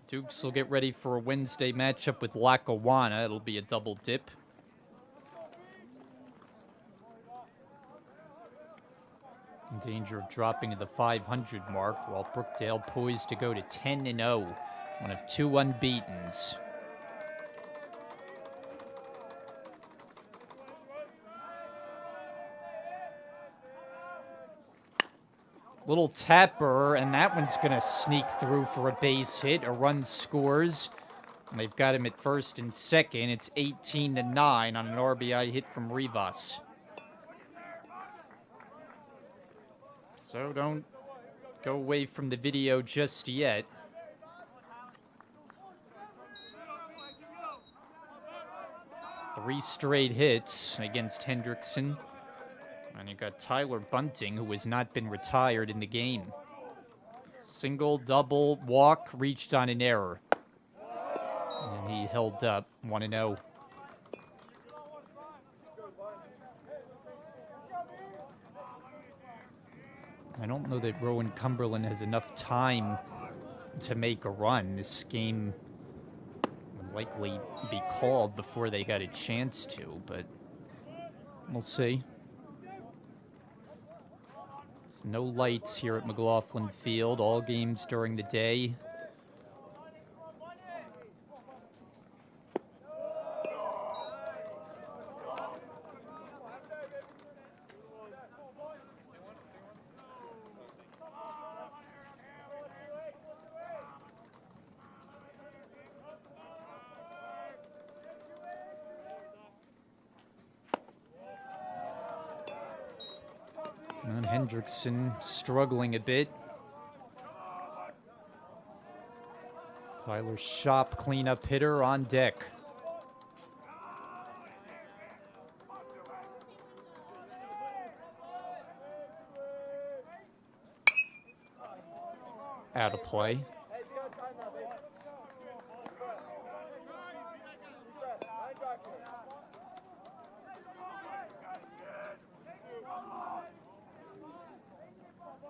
Dukes will get ready for a Wednesday matchup with Lackawanna. It'll be a double dip. In danger of dropping to the 500 mark, while Brookdale poised to go to 10-0, one of 2 unbeatens. Little tapper, and that one's going to sneak through for a base hit. A run scores. And they've got him at first and second. It's 18-9 on an RBI hit from Rivas. So don't go away from the video just yet. Three straight hits against Hendrickson. And you got Tyler Bunting, who has not been retired in the game. Single, double, walk, reached on an error. And he held up 1-0. I don't know that Rowan Cumberland has enough time to make a run. This game would likely be called before they got a chance to, but we'll see. There's no lights here at McLaughlin Field, all games during the day. And Hendrickson struggling a bit. Tyler Shop, cleanup hitter, on deck. Out of play.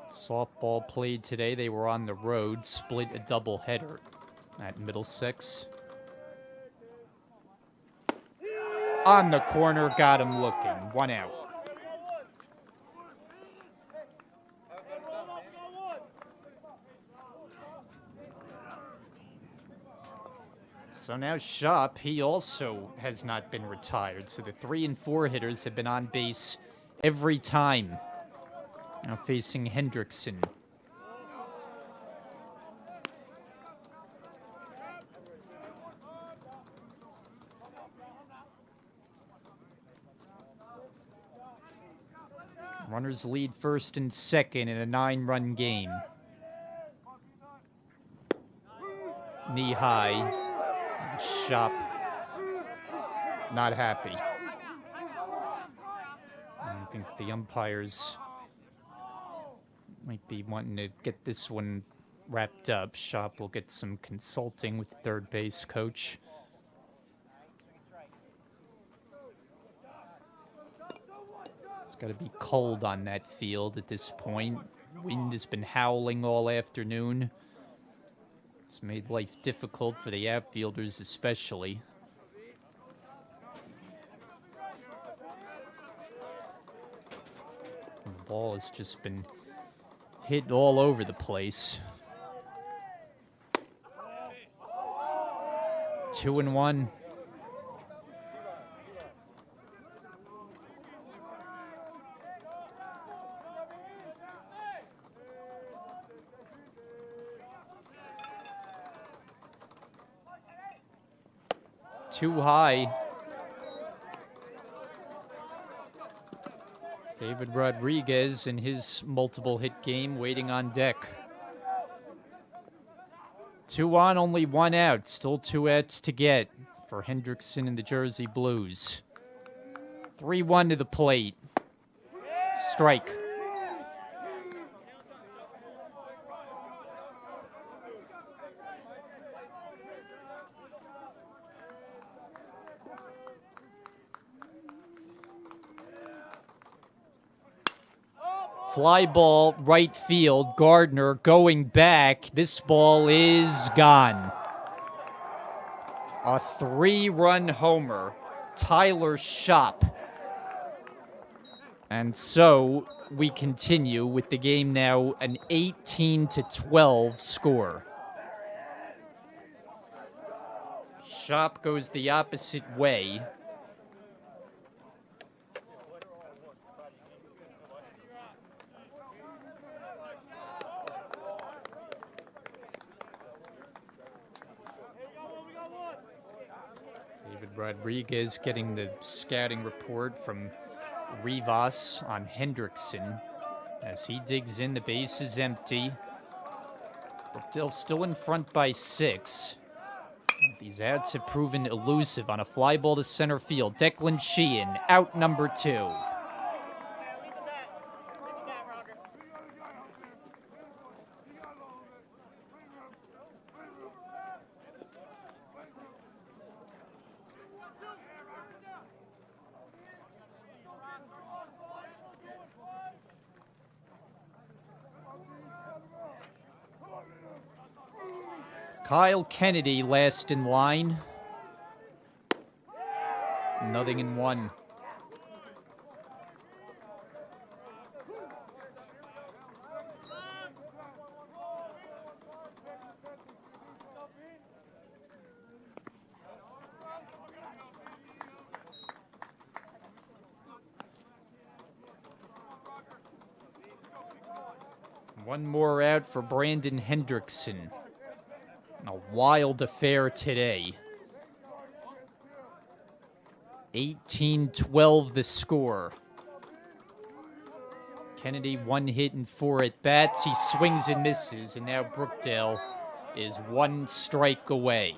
Softball played today. They were on the road, split a doubleheader at Middlesex. On the corner, got him looking. 1 out. So now Shop, he also has not been retired. So the 3 and 4 hitters have been on base every time. Now facing Hendrickson. Runners lead first and second in a 9-run game. Knee high. Shop not happy. I think the umpires might be wanting to get this one wrapped up. Shop will get some consulting with the third base coach. It's got to be cold on that field at this point. Wind has been howling all afternoon. It's made life difficult for the outfielders especially. The ball has just been hit all over the place. 2-1. Too high. David Rodriguez in his multiple hit game waiting on deck. 2 on, only 1 out. Still 2 outs to get for Hendrickson and the Jersey Blues. 3-1 to the plate. Strike. Fly ball, right field. Gardner going back. This ball is gone. A 3-run homer. Tyler Shop. And so we continue with the game now an 18-12 score. Shop goes the opposite way. Rodriguez getting the scouting report from Rivas on Hendrickson. As he digs in, the base is empty. Brookdale still in front by 6. These outs have proven elusive on a fly ball to center field. Declan Sheehan, out number 2. Kyle Kennedy last in line. 0-1. One more out for Brandon Hendrickson. A wild affair today. 18-12 the score. Kennedy 1 hit and 4 at bats. He swings and misses, and now Brookdale is 1 strike away.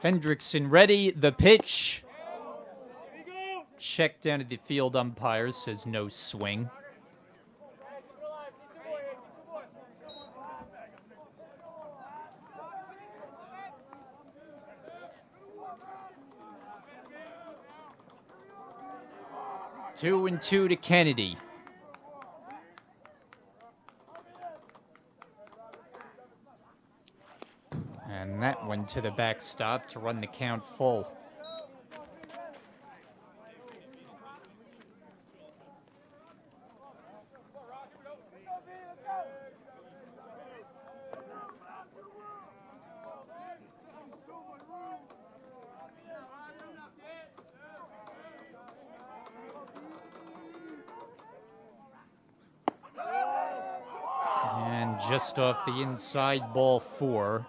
Hendrickson ready, the pitch. Check down to the field umpire, says no swing. Two and 2 to Kennedy. And that one to the backstop to run the count full. And just off the inside, ball 4.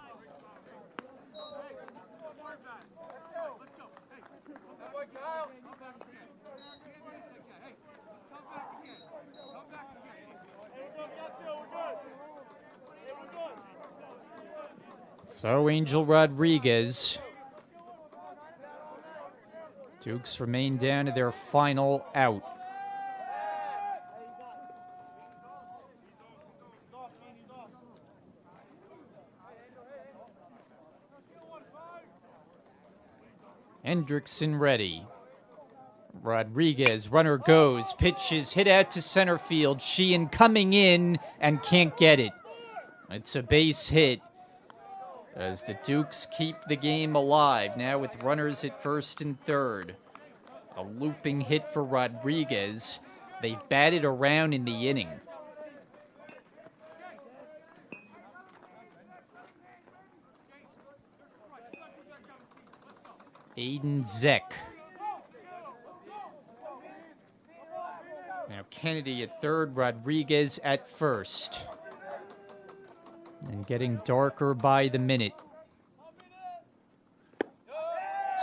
So Angel Rodriguez. Dukes remain down to their final out. Hendrickson ready. Rodriguez, runner goes, pitches, hit out to center field. Sheehan coming in and can't get it. It's a base hit as the Dukes keep the game alive, now with runners at first and third. A looping hit for Rodriguez. They've batted around in the inning. Aiden Zeck. Now Kennedy at third, Rodriguez at first. And getting darker by the minute.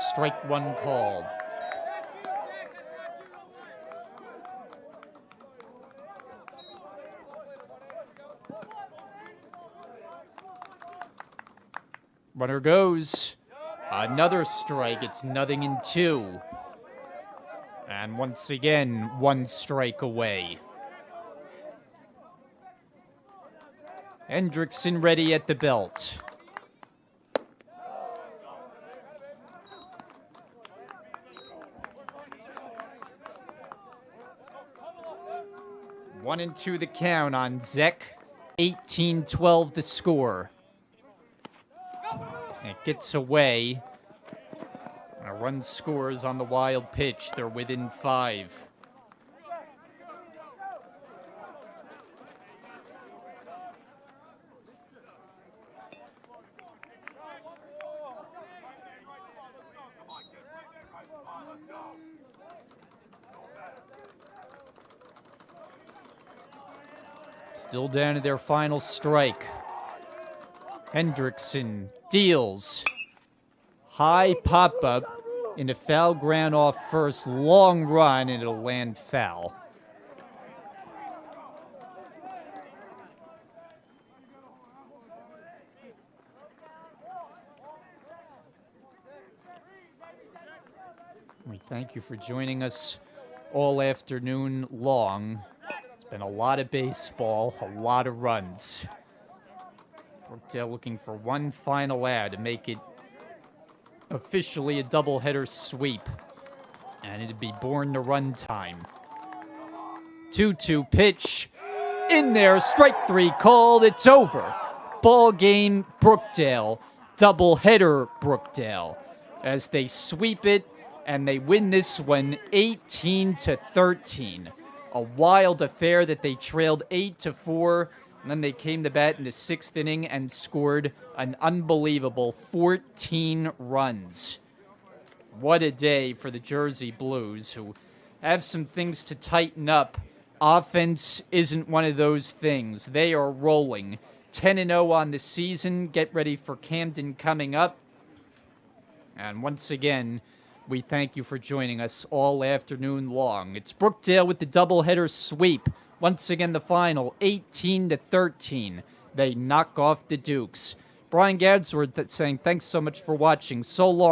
Strike 1 called. Runner goes. Another strike. It's 0-2. And once again, 1 strike away. Hendrickson ready at the belt. One and 2 the count on Zeck. 18-12 the score. It gets away. A run scores on the wild pitch. They're within 5. Still down to their final strike. Hendrickson deals. High pop-up into foul ground off first. Long run, and it'll land foul. We thank you for joining us all afternoon long. It's been a lot of baseball, a lot of runs. Brookdale looking for one final out to make it officially a doubleheader sweep. And it'd be born to run time. 2-2 pitch. In there, strike 3 called. It's over. Ball game, Brookdale. Doubleheader, Brookdale. As they sweep it, and they win this one 18-13. A wild affair that they trailed 8-4, and then they came to bat in the 6th inning and scored an unbelievable 14 runs. What a day for the Jersey Blues, who have some things to tighten up. Offense isn't one of those things. They are rolling. 10-0 on the season. Get ready for Camden coming up. And once again, we thank you for joining us all afternoon long. It's Brookdale with the doubleheader sweep. Once again, the final, 18-13. They knock off the Dukes. Brian Gadsworth saying thanks so much for watching. So long.